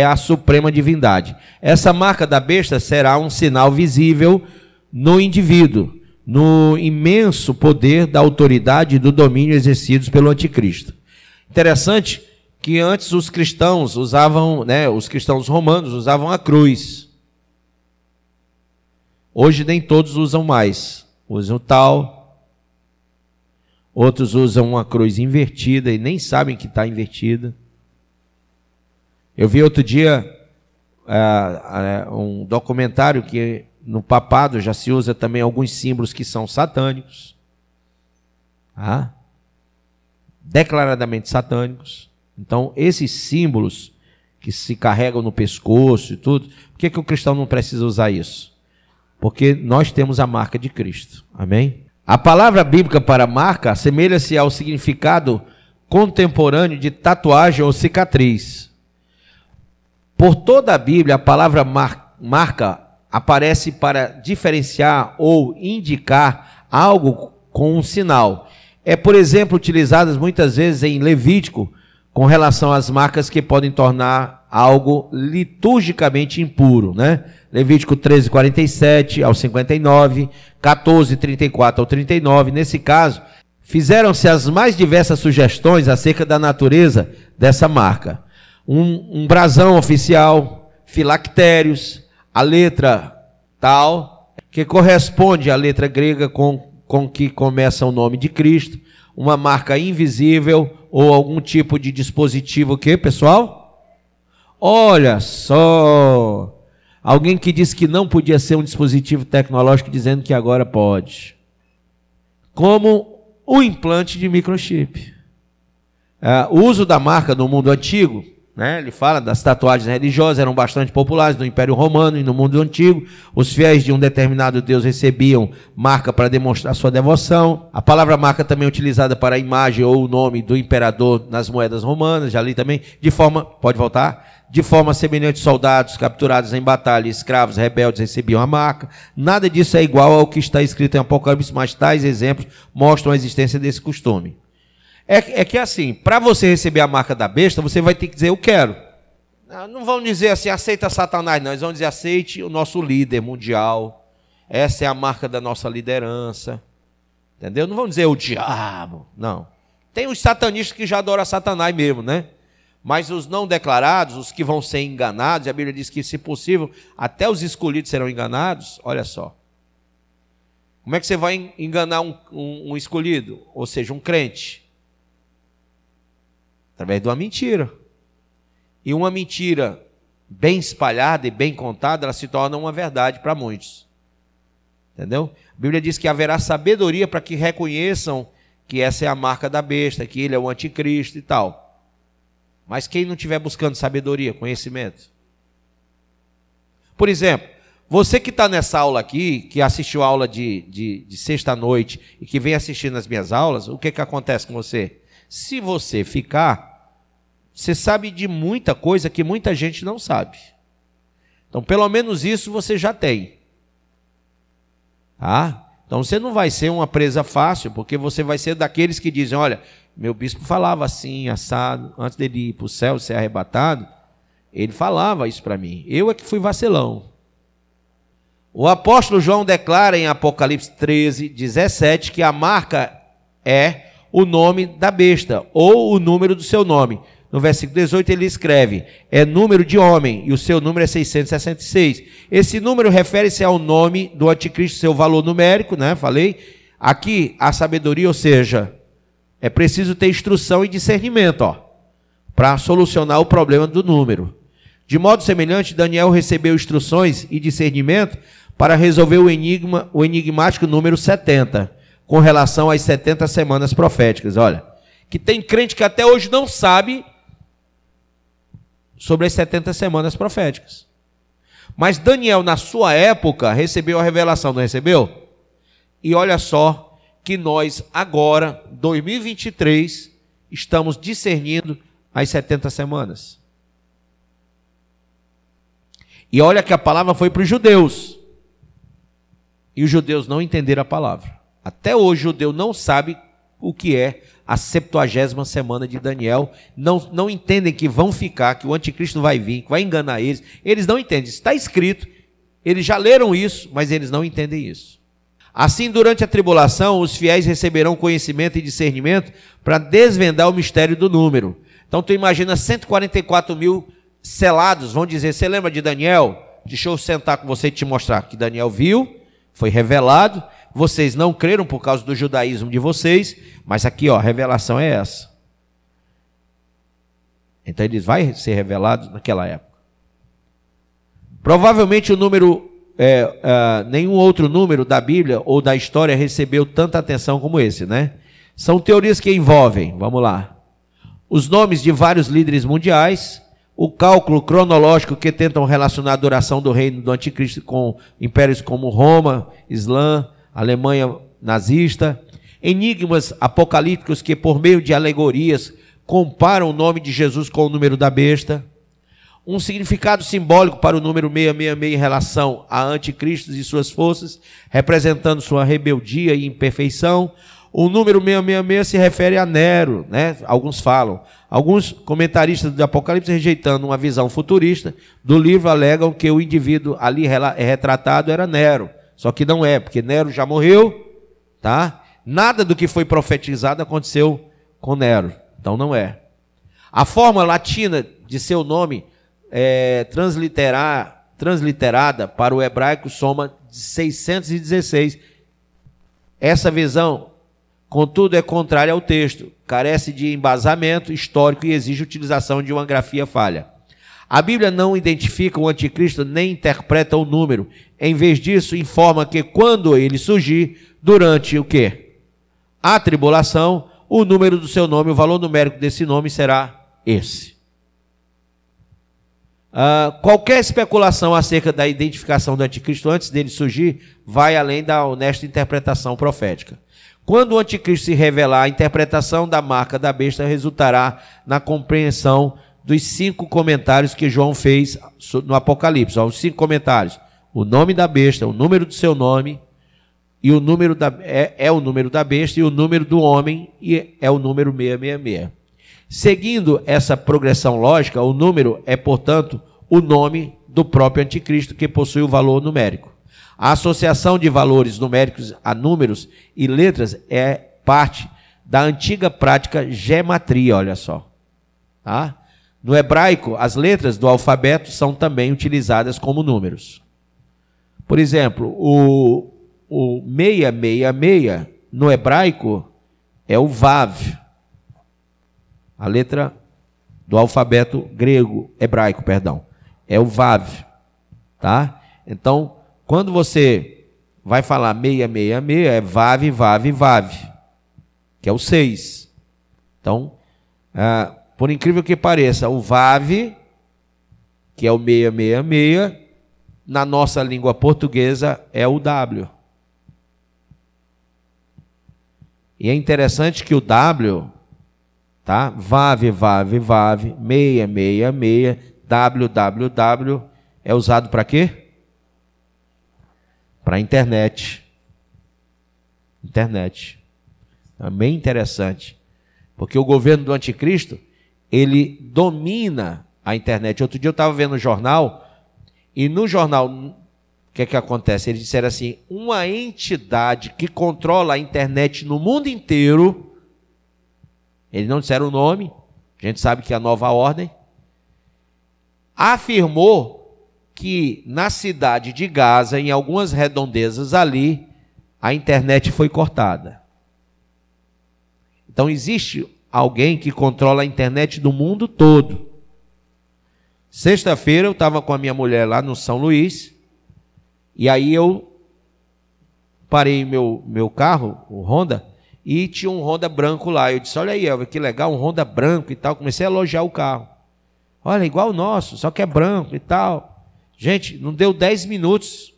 a suprema divindade. Essa marca da besta será um sinal visível no indivíduo, no imenso poder da autoridade e do domínio exercidos pelo anticristo. Interessante que antes os cristãos usavam, os cristãos romanos usavam a cruz. Hoje nem todos usam mais. Usam tal. Outros usam uma cruz invertida e nem sabem que está invertida. Eu vi outro dia um documentário que no papado já se usa também alguns símbolos que são satânicos. Declaradamente satânicos. Então, esses símbolos que se carregam no pescoço e tudo, por que o cristão não precisa usar isso? Porque nós temos a marca de Cristo. Amém? A palavra bíblica para marca assemelha-se ao significado contemporâneo de tatuagem ou cicatriz. Por toda a Bíblia, a palavra marca aparece para diferenciar ou indicar algo com um sinal. Por exemplo, utilizada muitas vezes em Levítico, com relação às marcas que podem tornar algo liturgicamente impuro, né? Levítico 13:47 ao 59, 14:34 ao 39. Nesse caso, fizeram-se as mais diversas sugestões acerca da natureza dessa marca. Um brasão oficial, filactérios, a letra tal, que corresponde à letra grega com que começa o nome de Cristo, uma marca invisível ou algum tipo de dispositivo, o que, pessoal? Olha só! Alguém que disse que não podia ser um dispositivo tecnológico, dizendo que agora pode. Como o implante de microchip. O uso da marca no mundo antigo, né, ele fala das tatuagens religiosas, eram bastante populares no Império Romano e no mundo antigo. Os fiéis de um determinado deus recebiam marca para demonstrar sua devoção. A palavra marca também é utilizada para a imagem ou o nome do imperador nas moedas romanas, já li também, de forma, pode voltar? De forma semelhante, soldados capturados em batalha, escravos, rebeldes recebiam a marca. Nada disso é igual ao que está escrito em Apocalipse, mas tais exemplos mostram a existência desse costume. É que assim, para você receber a marca da besta, você vai ter que dizer, eu quero. Não vão dizer assim, aceita Satanás, não. Eles vão dizer, aceite o nosso líder mundial. Essa é a marca da nossa liderança. Entendeu? Não vão dizer o diabo, não. Tem os satanistas que já adoram Satanás mesmo, né? Mas os não declarados, os que vão ser enganados, a Bíblia diz que, se possível, até os escolhidos serão enganados. Olha só. Como é que você vai enganar um escolhido? Ou seja, um crente? Através de uma mentira. E uma mentira bem espalhada e bem contada, ela se torna uma verdade para muitos. Entendeu? A Bíblia diz que haverá sabedoria para que reconheçam que essa é a marca da besta, que ele é o anticristo e tal. Mas quem não estiver buscando sabedoria, conhecimento? Por exemplo, você que está nessa aula aqui, que assistiu a aula de sexta-noite e que vem assistindo as minhas aulas, o que acontece com você? Se você ficar, você sabe de muita coisa que muita gente não sabe. Então, pelo menos isso você já tem. Tá? Então, você não vai ser uma presa fácil, porque você vai ser daqueles que dizem, olha, meu bispo falava assim, assado, antes dele ir para o céu, ser arrebatado, ele falava isso para mim. Eu é que fui vacilão. O apóstolo João declara em Apocalipse 13:17 que a marca é o nome da besta, ou o número do seu nome. No versículo 18 ele escreve, é número de homem, e o seu número é 666. Esse número refere-se ao nome do anticristo, seu valor numérico, né? Falei. Aqui, a sabedoria, ou seja, é preciso ter instrução e discernimento, para solucionar o problema do número. De modo semelhante, Daniel recebeu instruções e discernimento para resolver o enigmático número 70, com relação às 70 semanas proféticas. Olha, que tem crente que até hoje não sabe sobre as 70 semanas proféticas. Mas Daniel, na sua época, recebeu a revelação, não recebeu? E olha só que nós agora, 2023, estamos discernindo as 70 semanas. E olha que a palavra foi para os judeus. E os judeus não entenderam a palavra. Até hoje o judeu não sabe o que é a 70ª semana de Daniel. Não entendem que vão ficar, que o anticristo vai vir, que vai enganar eles. Eles não entendem. Está escrito. Eles já leram isso, mas eles não entendem isso. Assim, durante a tribulação, os fiéis receberão conhecimento e discernimento para desvendar o mistério do número. Então, tu imagina 144 mil selados, vão dizer, você lembra de Daniel? Deixa eu sentar com você e te mostrar que Daniel viu, foi revelado, vocês não creram por causa do judaísmo de vocês, mas aqui, a revelação é essa. Então, ele vai ser revelado naquela época. Provavelmente o número... nenhum outro número da Bíblia ou da história recebeu tanta atenção como esse, né? São teorias que envolvem, vamos lá, os nomes de vários líderes mundiais, o cálculo cronológico que tentam relacionar a duração do reino do anticristo com impérios como Roma, Islã, Alemanha nazista, enigmas apocalípticos que, por meio de alegorias, comparam o nome de Jesus com o número da besta, um significado simbólico para o número 666 em relação a anticristos e suas forças, representando sua rebeldia e imperfeição. O número 666 se refere a Nero, né? Alguns falam, Alguns comentaristas do Apocalipse, rejeitando uma visão futurista do livro, alegam que o indivíduo ali retratado era Nero. Só que não é, porque Nero já morreu, tá? Nada do que foi profetizado aconteceu com Nero. Então não é. A forma latina de seu nome transliterada para o hebraico soma 616. Essa visão, contudo, é contrária ao texto, carece de embasamento histórico e exige utilização de uma grafia falha. A Bíblia não identifica o anticristo nem interpreta o número. Em vez disso, informa que quando ele surgir, durante o quê? A tribulação, o número do seu nome, o valor numérico desse nome será esse. Qualquer especulação acerca da identificação do anticristo antes dele surgir vai além da honesta interpretação profética. Quando o anticristo se revelar, a interpretação da marca da besta resultará na compreensão dos 5 comentários que João fez no Apocalipse. Os 5 comentários: o nome da besta, o número do seu nome, e o número o número da besta, e o número do homem é o número 666. Seguindo essa progressão lógica, o número é, portanto, o nome do próprio anticristo, que possui o valor numérico. A associação de valores numéricos a números e letras é parte da antiga prática gematria, olha só. Tá? No hebraico, as letras do alfabeto são também utilizadas como números. Por exemplo, o 666 no hebraico é o Vav, a letra do alfabeto hebraico, é o Vav, tá? Então, quando você vai falar 666, é Vav, Vav, Vav, que é o 6. Então, por incrível que pareça, o Vav, que é o 666, na nossa língua portuguesa é o W. E é interessante que o W, tá? Vav, Vav, Vav, 666, www, é usado para quê? Para internet. Internet. Também interessante. Porque o governo do anticristo, ele domina a internet. Outro dia eu estava vendo o jornal, e no jornal, o que é que acontece? Eles disseram assim: uma entidade que controla a internet no mundo inteiro, eles não disseram o nome, a gente sabe que é a Nova Ordem, afirmou que na cidade de Gaza, em algumas redondezas ali, a internet foi cortada. Então existe alguém que controla a internet do mundo todo. Sexta-feira eu estava com a minha mulher lá no São Luís, e aí eu parei meu carro, o Honda, e tinha um Honda branco lá. Eu disse: olha aí, Elva, que legal, um Honda branco e tal. Comecei a elogiar o carro. Olha, igual o nosso, só que é branco e tal. Gente, não deu 10 minutos.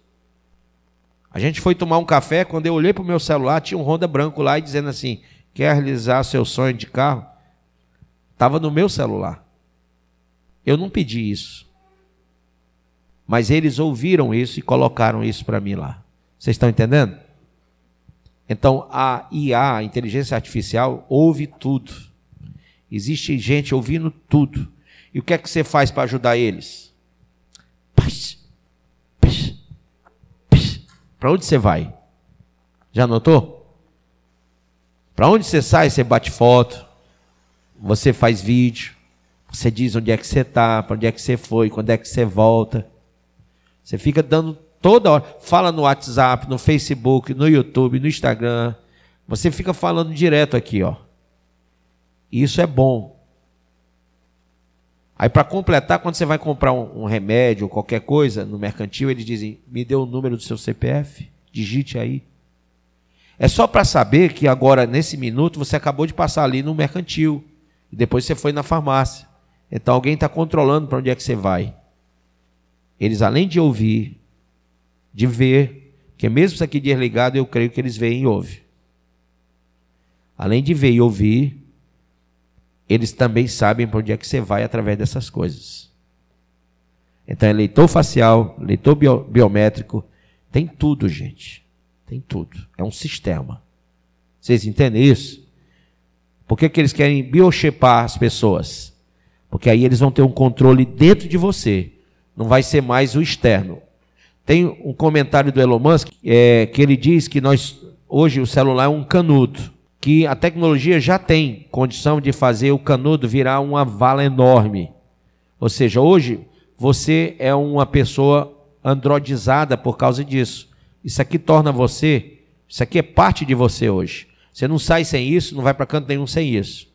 A gente foi tomar um café, quando eu olhei para o meu celular, tinha um Honda branco lá e dizendo assim: quer realizar seu sonho de carro? Estava no meu celular. Eu não pedi isso. Mas eles ouviram isso e colocaram isso para mim lá. Vocês estão entendendo? Então, a IA, a inteligência artificial, ouve tudo. Existe gente ouvindo tudo. E o que é que você faz para ajudar eles? Para onde você vai? Já notou? Para onde você sai, você bate foto, você faz vídeo, você diz onde é que você está, para onde é que você foi, quando é que você volta. Você fica dando toda hora, fala no WhatsApp, no Facebook, no YouTube, no Instagram. Você fica falando direto aqui, ó. E isso é bom. Aí, para completar, quando você vai comprar um remédio ou qualquer coisa no mercantil, eles dizem: me dê o número do seu CPF, digite aí. É só para saber que agora, nesse minuto, você acabou de passar ali no mercantil, e depois você foi na farmácia. Então, alguém está controlando para onde é que você vai. Eles, além de ouvir, de ver, que mesmo isso aqui desligado, eu creio que eles veem e ouvem. Além de ver e ouvir, eles também sabem para onde é que você vai através dessas coisas. Então é leitor facial, leitor biométrico, tem tudo, gente. Tem tudo. É um sistema. Vocês entendem isso? Por que eles querem biochipar as pessoas? Porque aí eles vão ter um controle dentro de você. Não vai ser mais o externo. Tem um comentário do Elon Musk que ele diz que hoje o celular é um canudo, que a tecnologia já tem condição de fazer o canudo virar uma vala enorme. Ou seja, hoje você é uma pessoa androidizada por causa disso. Isso aqui torna você, isso aqui é parte de você hoje. Você não sai sem isso, não vai para canto nenhum sem isso.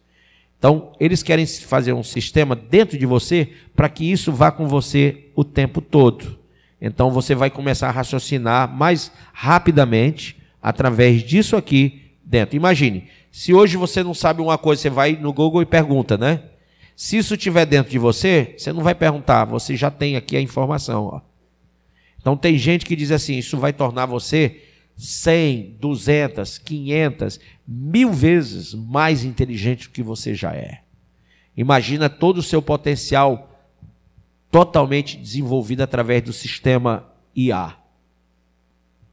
Então, eles querem fazer um sistema dentro de você para que isso vá com você o tempo todo. Então, você vai começar a raciocinar mais rapidamente através disso aqui dentro. Imagine, se hoje você não sabe uma coisa, você vai no Google e pergunta, né? Se isso estiver dentro de você, você não vai perguntar, você já tem aqui a informação. Ó. Então, tem gente que diz assim, isso vai tornar você 100, 200, 500, 1000 vezes mais inteligente do que você já é. Imagina todo o seu potencial totalmente desenvolvido através do sistema IA.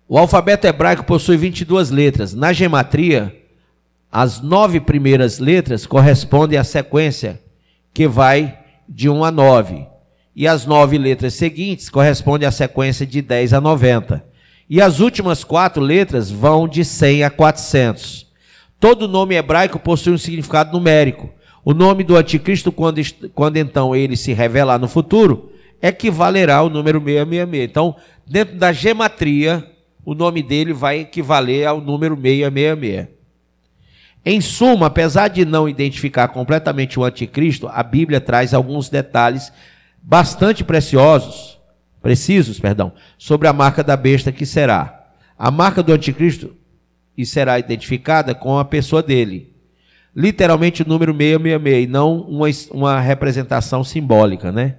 O alfabeto hebraico possui 22 letras. Na gematria, as 9 primeiras letras correspondem à sequência que vai de 1 a 9. E as 9 letras seguintes correspondem à sequência de 10 a 90. E as últimas 4 letras vão de 100 a 400. Todo nome hebraico possui um significado numérico. O nome do anticristo, quando então ele se revelar no futuro, equivalerá ao número 666. Então, dentro da gematria, o nome dele vai equivaler ao número 666. Em suma, apesar de não identificar completamente o anticristo, a Bíblia traz alguns detalhes bastante precisos, sobre a marca da besta que será. A marca do anticristo e será identificada com a pessoa dele. Literalmente o número 666, e não uma representação simbólica, né?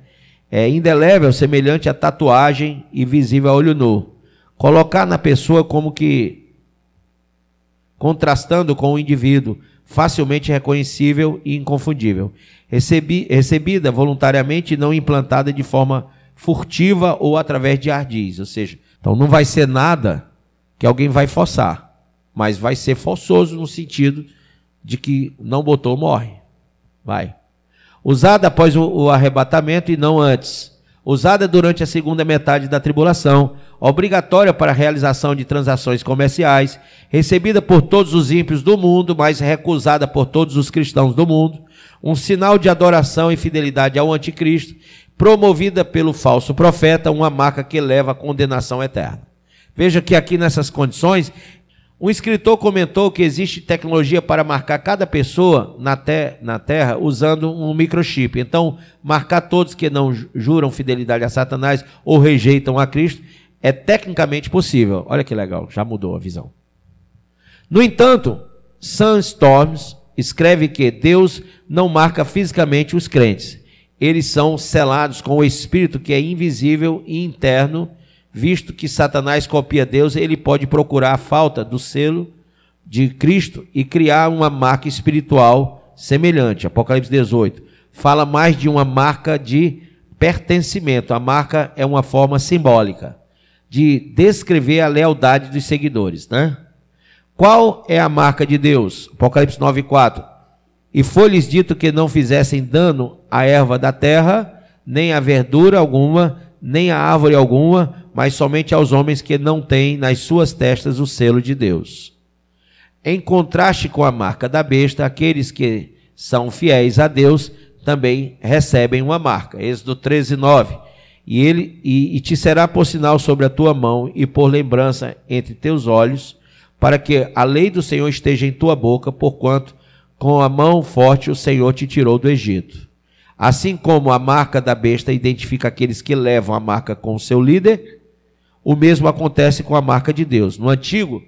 É indelével, semelhante à tatuagem e visível a olho nu. Colocar na pessoa como que contrastando com o indivíduo, facilmente reconhecível e inconfundível. Recebida voluntariamente e não implantada de forma furtiva ou através de ardis, ou seja, então não vai ser nada que alguém vai forçar, mas vai ser forçoso no sentido de que não botou, morre. Vai. Usada após o arrebatamento e não antes. Usada durante a segunda metade da tribulação, obrigatória para a realização de transações comerciais, recebida por todos os ímpios do mundo, mas recusada por todos os cristãos do mundo, um sinal de adoração e fidelidade ao anticristo, promovida pelo falso profeta, uma marca que leva à condenação eterna. Veja que aqui nessas condições, um escritor comentou que existe tecnologia para marcar cada pessoa na Terra usando um microchip. Então, marcar todos que não juram fidelidade a Satanás ou rejeitam a Cristo é tecnicamente possível. Olha que legal, já mudou a visão. No entanto, Sam Storms escreve que Deus não marca fisicamente os crentes. Eles são selados com o Espírito que é invisível e interno. Visto que Satanás copia Deus, ele pode procurar a falta do selo de Cristo e criar uma marca espiritual semelhante. Apocalipse 18 fala mais de uma marca de pertencimento. A marca é uma forma simbólica de descrever a lealdade dos seguidores, né? Qual é a marca de Deus? Apocalipse 9:4. E foi-lhes dito que não fizessem dano à erva da terra, nem à verdura alguma, nem à árvore alguma, mas somente aos homens que não têm nas suas testas o selo de Deus. Em contraste com a marca da besta, aqueles que são fiéis a Deus também recebem uma marca. Êxodo 13:9. E te será por sinal sobre a tua mão e por lembrança entre teus olhos, para que a lei do Senhor esteja em tua boca, porquanto com a mão forte o Senhor te tirou do Egito. Assim como a marca da besta identifica aqueles que levam a marca com o seu líder, o mesmo acontece com a marca de Deus. No Antigo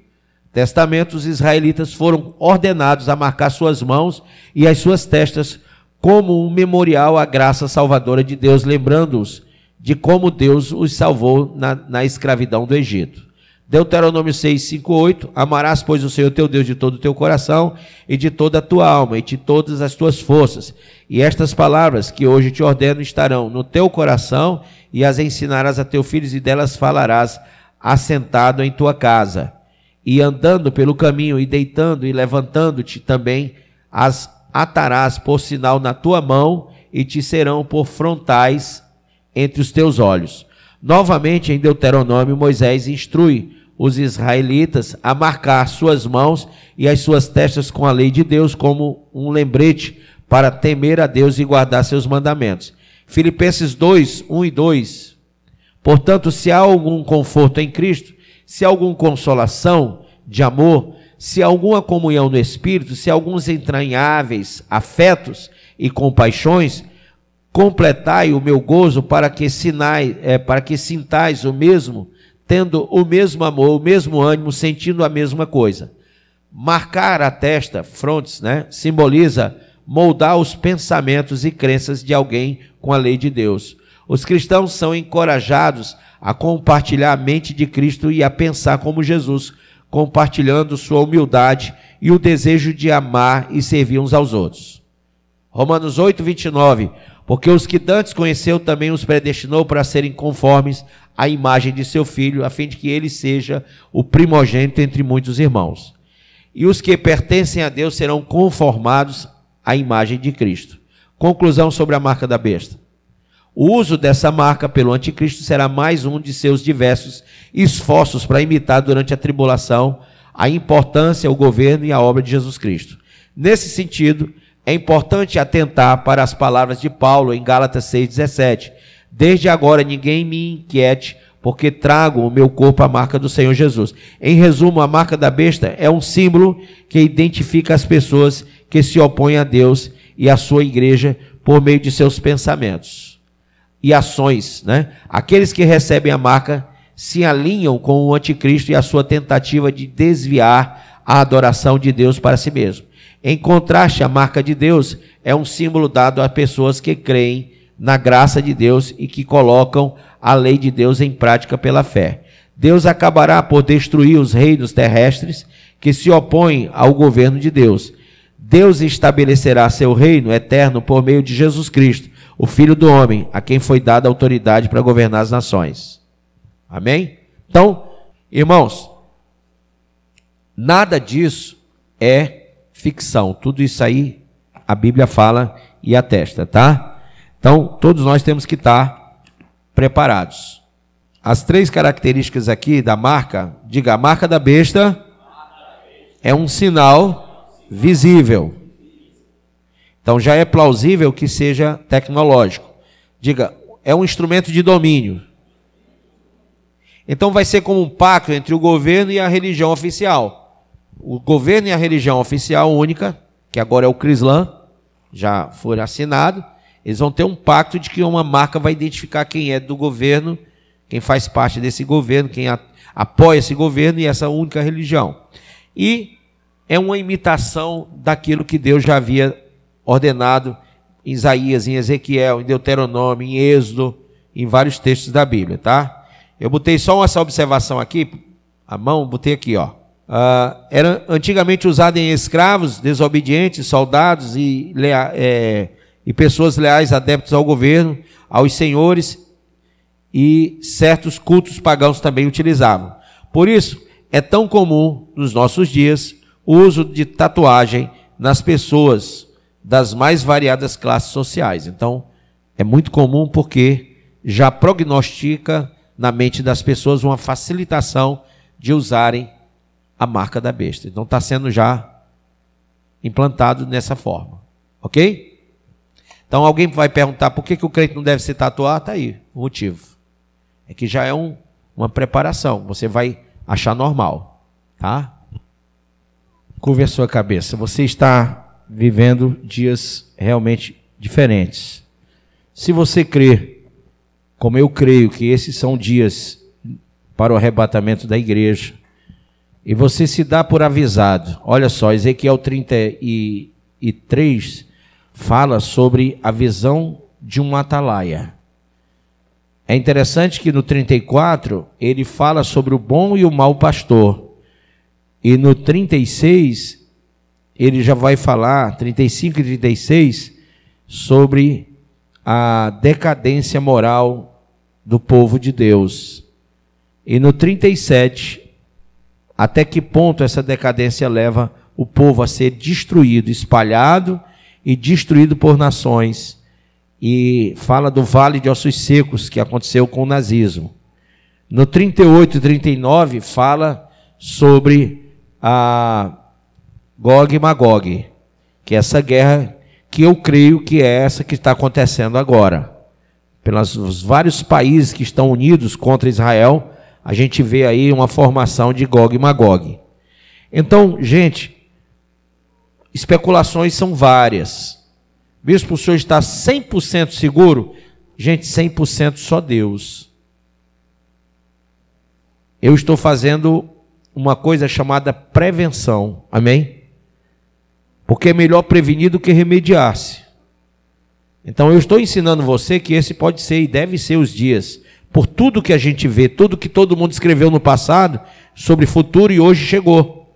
Testamento, os israelitas foram ordenados a marcar suas mãos e as suas testas como um memorial à graça salvadora de Deus, lembrando-os de como Deus os salvou na escravidão do Egito. Deuteronômio 6:5-8, amarás, pois, o Senhor teu Deus de todo o teu coração e de toda a tua alma e de todas as tuas forças. E estas palavras que hoje te ordeno estarão no teu coração e as ensinarás a teus filhos e delas falarás assentado em tua casa. E andando pelo caminho e deitando e levantando-te também as atarás por sinal na tua mão e te serão por frontais entre os teus olhos. Novamente, em Deuteronômio, Moisés instrui os israelitas a marcar suas mãos e as suas testas com a lei de Deus como um lembrete para temer a Deus e guardar seus mandamentos. Filipenses 2, 1 e 2. Portanto, se há algum conforto em Cristo, se há alguma consolação de amor, se há alguma comunhão no Espírito, se há alguns entranháveis afetos e compaixões, completai o meu gozo para que sintais o mesmo, tendo o mesmo amor, o mesmo ânimo, sentindo a mesma coisa. Marcar a testa, frontes, simboliza moldar os pensamentos e crenças de alguém com a lei de Deus. Os cristãos são encorajados a compartilhar a mente de Cristo e a pensar como Jesus, compartilhando sua humildade e o desejo de amar e servir uns aos outros. Romanos 8, 29. Porque os que dantes conheceu também os predestinou para serem conformes à imagem de seu Filho, a fim de que ele seja o primogênito entre muitos irmãos. E os que pertencem a Deus serão conformados à imagem de Cristo. Conclusão sobre a marca da besta. O uso dessa marca pelo anticristo será mais um de seus diversos esforços para imitar durante a tribulação a importância, o governo e a obra de Jesus Cristo. Nesse sentido, é importante atentar para as palavras de Paulo em Gálatas 6,17. Desde agora ninguém me inquiete, porque trago o meu corpo a marca do Senhor Jesus. Em resumo, a marca da besta é um símbolo que identifica as pessoas que se opõem a Deus e a sua igreja por meio de seus pensamentos e ações. Aqueles que recebem a marca se alinham com o anticristo e a sua tentativa de desviar a adoração de Deus para si mesmo. Em contraste, a marca de Deus é um símbolo dado a pessoas que creem na graça de Deus e que colocam a lei de Deus em prática pela fé. Deus acabará por destruir os reinos terrestres que se opõem ao governo de Deus. Deus estabelecerá seu reino eterno por meio de Jesus Cristo, o Filho do homem, a quem foi dada a autoridade para governar as nações. Amém? Então, irmãos, nada disso é ficção. Tudo isso aí a Bíblia fala e atesta, tá? Então, todos nós temos que estar preparados. As três características aqui da marca, diga, a marca da besta é um sinal visível. Então, já é plausível que seja tecnológico. Diga, é um instrumento de domínio. Então, vai ser como um pacto entre o governo e a religião oficial. O governo e a religião oficial única, que agora é o Crislã, já foi assinado, eles vão ter um pacto de que uma marca vai identificar quem é do governo, quem faz parte desse governo, quem apoia esse governo e essa única religião. E é uma imitação daquilo que Deus já havia ordenado em Isaías, em Ezequiel, em Deuteronômio, em Êxodo, em vários textos da Bíblia, tá? Eu botei só essa observação aqui, a mão, botei aqui, ó. Era antigamente usado em escravos, desobedientes, soldados e pessoas leais, adeptos ao governo, aos senhores, e certos cultos pagãos também utilizavam. Por isso, é tão comum nos nossos dias o uso de tatuagem nas pessoas das mais variadas classes sociais. Então, é muito comum porque já prognostica na mente das pessoas uma facilitação de usarem a marca da besta. Então está sendo já implantado dessa forma. Ok? Então alguém vai perguntar por que o crente não deve se tatuar? Está aí o motivo. É que já é uma preparação. Você vai achar normal. Tá? Curve a sua cabeça. Você está vivendo dias realmente diferentes. Se você crê, como eu creio, que esses são dias para o arrebatamento da igreja, e você se dá por avisado. Olha só, Ezequiel 33 fala sobre a visão de um atalaia. É interessante que no 34 ele fala sobre o bom e o mau pastor. E no 36 ele já vai falar, 35 e 36, sobre a decadência moral do povo de Deus. E no 37, até que ponto essa decadência leva o povo a ser destruído, espalhado e destruído por nações. E fala do Vale de Ossos Secos, que aconteceu com o nazismo. No 38 e 39 fala sobre a Gog e Magog, que é essa guerra que eu creio que é essa que está acontecendo agora. Pelos vários países que estão unidos contra Israel, a gente vê aí uma formação de Gog e Magog. Então, gente, especulações são várias. Bispo, o senhor está 100% seguro? Gente, 100% só Deus. Eu estou fazendo uma coisa chamada prevenção, amém? Porque é melhor prevenir do que remediar-se. Então eu estou ensinando você que esse pode ser e deve ser os dias, por tudo que a gente vê, tudo que todo mundo escreveu no passado, sobre futuro e hoje chegou.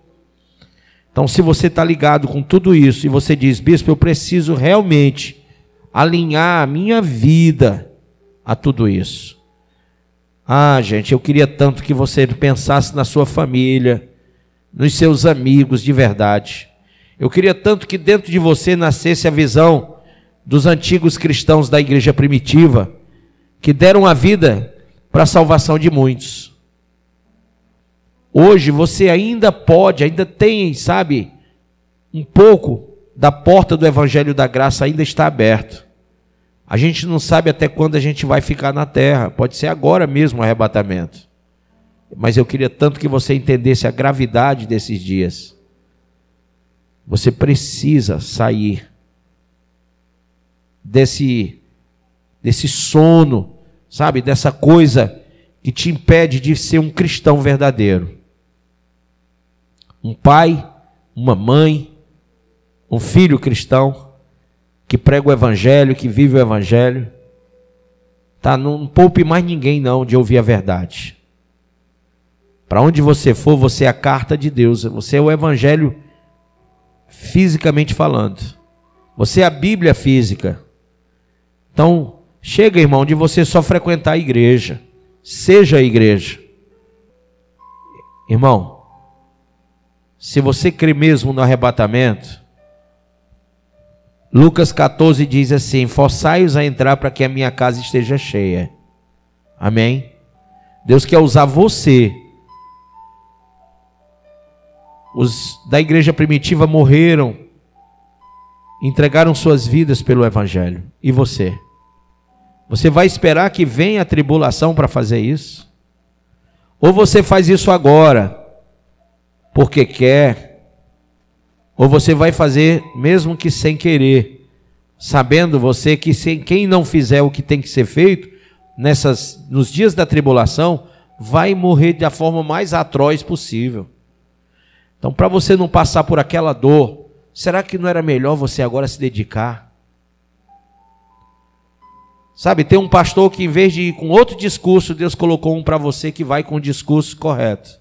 Então se você está ligado com tudo isso e você diz, bispo, eu preciso realmente alinhar a minha vida a tudo isso. Ah, gente, eu queria tanto que você pensasse na sua família, nos seus amigos de verdade. Eu queria tanto que dentro de você nascesse a visão dos antigos cristãos da igreja primitiva, que deram a vida para a salvação de muitos. Hoje você ainda pode, ainda tem, sabe, um pouco da porta do evangelho da graça ainda está aberto. A gente não sabe até quando a gente vai ficar na terra, pode ser agora mesmo o arrebatamento. Mas eu queria tanto que você entendesse a gravidade desses dias. Você precisa sair desse sono, sabe, dessa coisa que te impede de ser um cristão verdadeiro. Um pai, uma mãe, um filho cristão, que prega o evangelho, que vive o evangelho, tá? Não poupe mais ninguém não de ouvir a verdade. Para onde você for, você é a carta de Deus, você é o evangelho fisicamente falando, você é a Bíblia física. Então, chega, irmão, de você só frequentar a igreja, seja a igreja. Irmão, se você crê mesmo no arrebatamento, Lucas 14 diz assim, forçai-os a entrar para que a minha casa esteja cheia. Amém? Deus quer usar você. Os da igreja primitiva morreram, entregaram suas vidas pelo evangelho. E você? Você vai esperar que venha a tribulação para fazer isso? Ou você faz isso agora, porque quer? Ou você vai fazer mesmo que sem querer, sabendo você que quem não fizer o que tem que ser feito, nos dias da tribulação, vai morrer da forma mais atroz possível. Então, para você não passar por aquela dor, será que não era melhor você agora se dedicar? Sabe, tem um pastor que em vez de ir com outro discurso, Deus colocou um para você que vai com o discurso correto.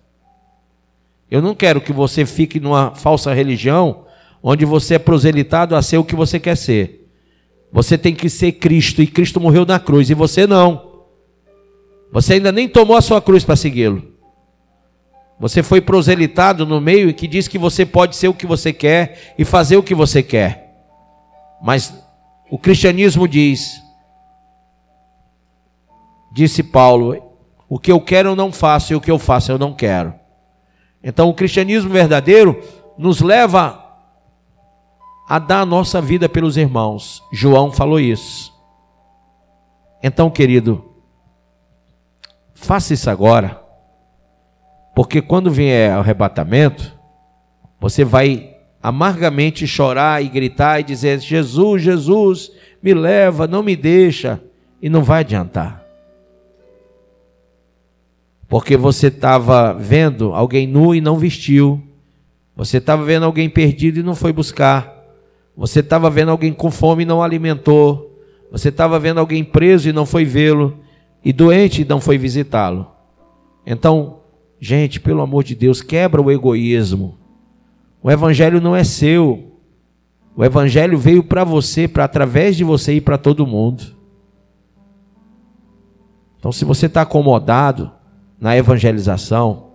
Eu não quero que você fique numa falsa religião, onde você é proselitado a ser o que você quer ser. Você tem que ser Cristo, e Cristo morreu na cruz, e você não. Você ainda nem tomou a sua cruz para segui-lo. Você foi proselitado no meio e que diz que você pode ser o que você quer e fazer o que você quer. Mas o cristianismo disse Paulo, o que eu quero eu não faço e o que eu faço eu não quero. Então o cristianismo verdadeiro nos leva a dar a nossa vida pelos irmãos. João falou isso. Então, querido, faça isso agora. Porque quando vier o arrebatamento, você vai amargamente chorar e gritar e dizer, Jesus, Jesus, me leva, não me deixa. E não vai adiantar. Porque você estava vendo alguém nu e não vestiu. Você estava vendo alguém perdido e não foi buscar. Você estava vendo alguém com fome e não alimentou. Você estava vendo alguém preso e não foi vê-lo. E doente e não foi visitá-lo. Então, gente, pelo amor de Deus, quebra o egoísmo. O evangelho não é seu. O evangelho veio para você, para através de você e para todo mundo. Então, se você está acomodado na evangelização,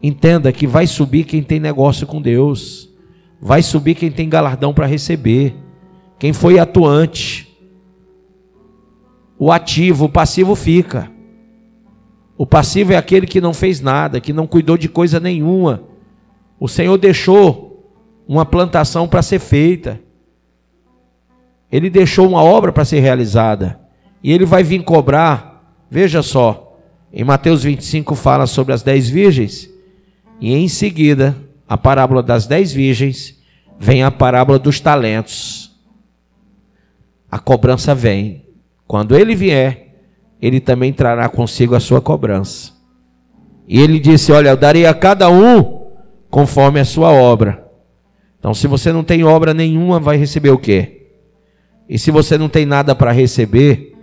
Entenda que vai subir quem tem negócio com Deus. Vai subir quem tem galardão para receber. Quem foi atuante. O ativo, o passivo fica. O passivo é aquele que não fez nada, que não cuidou de coisa nenhuma. O Senhor deixou uma plantação para ser feita. Ele deixou uma obra para ser realizada. E Ele vai vir cobrar. Veja só, em Mateus 25 fala sobre as 10 virgens. E em seguida, a parábola das 10 virgens, vem a parábola dos talentos. A cobrança vem. Quando Ele vier, Ele também trará consigo a sua cobrança. E Ele disse, olha, eu darei a cada um conforme a sua obra. Então, se você não tem obra nenhuma, vai receber o quê? E se você não tem nada para receber,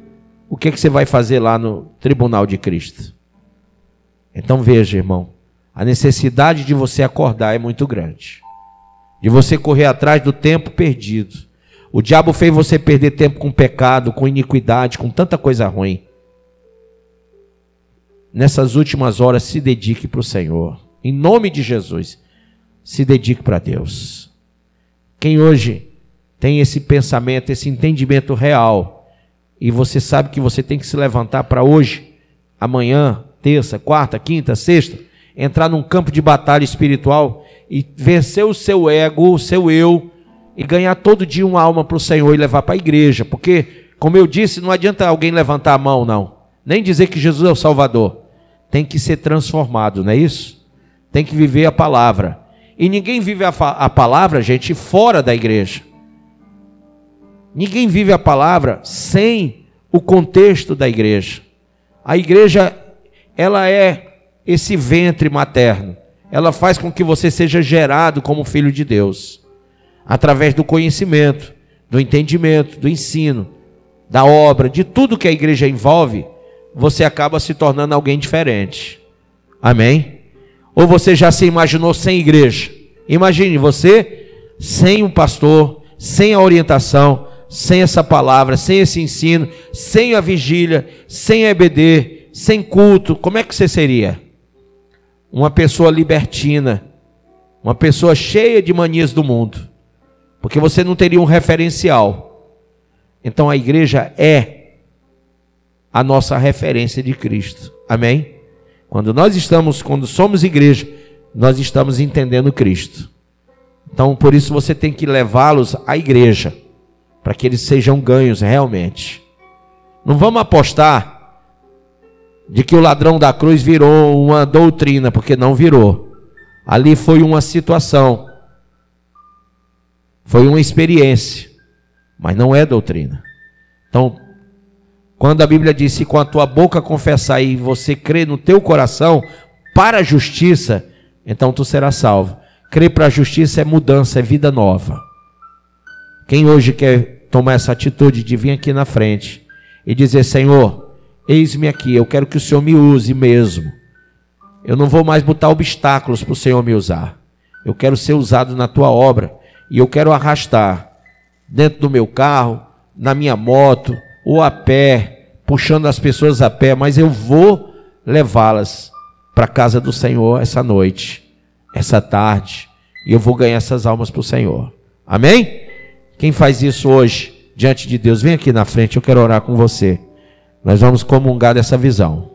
o que você vai fazer lá no tribunal de Cristo? Então veja, irmão, a necessidade de você acordar é muito grande. De você correr atrás do tempo perdido. O diabo fez você perder tempo com pecado, com iniquidade, com tanta coisa ruim. Nessas últimas horas, se dedique para o Senhor. Em nome de Jesus, se dedique para Deus. Quem hoje tem esse pensamento, esse entendimento real, e você sabe que você tem que se levantar para hoje, amanhã, terça, quarta, quinta, sexta, entrar num campo de batalha espiritual e vencer o seu ego, o seu eu, e ganhar todo dia uma alma para o Senhor e levar para a igreja. Porque, como eu disse, não adianta alguém levantar a mão, não. Nem dizer que Jesus é o Salvador. Tem que ser transformado, não é isso? Tem que viver a palavra. E ninguém vive a palavra, gente, fora da igreja. Ninguém vive a palavra sem o contexto da igreja. A igreja, ela é esse ventre materno. Ela faz com que você seja gerado como filho de Deus. Através do conhecimento, do entendimento, do ensino, da obra, de tudo que a igreja envolve, você acaba se tornando alguém diferente. Amém? Ou você já se imaginou sem igreja? Imagine você sem um pastor, sem a orientação, sem essa palavra, sem esse ensino, sem a vigília, sem a EBD, sem culto. Como é que você seria? Uma pessoa libertina, uma pessoa cheia de manias do mundo, porque você não teria um referencial. Então a igreja é a nossa referência de Cristo. Amém? Quando somos igreja, nós estamos entendendo Cristo. Então por isso você tem que levá-los à igreja, para que eles sejam ganhos realmente. Não vamos apostar de que o ladrão da cruz virou uma doutrina, porque não virou. Ali foi uma situação, foi uma experiência, mas não é doutrina. Então, quando a Bíblia diz, se com a tua boca confessar e você crer no teu coração para a justiça, então tu serás salvo. Crer para a justiça é mudança, é vida nova. Quem hoje quer tomar essa atitude de vir aqui na frente e dizer, Senhor, eis-me aqui, eu quero que o Senhor me use mesmo. Eu não vou mais botar obstáculos para o Senhor me usar. Eu quero ser usado na tua obra e eu quero arrastar dentro do meu carro, na minha moto, ou a pé, puxando as pessoas a pé, mas eu vou levá-las para a casa do Senhor essa noite, essa tarde, e eu vou ganhar essas almas para o Senhor. Amém? Quem faz isso hoje, diante de Deus, vem aqui na frente, eu quero orar com você. Nós vamos comungar dessa visão.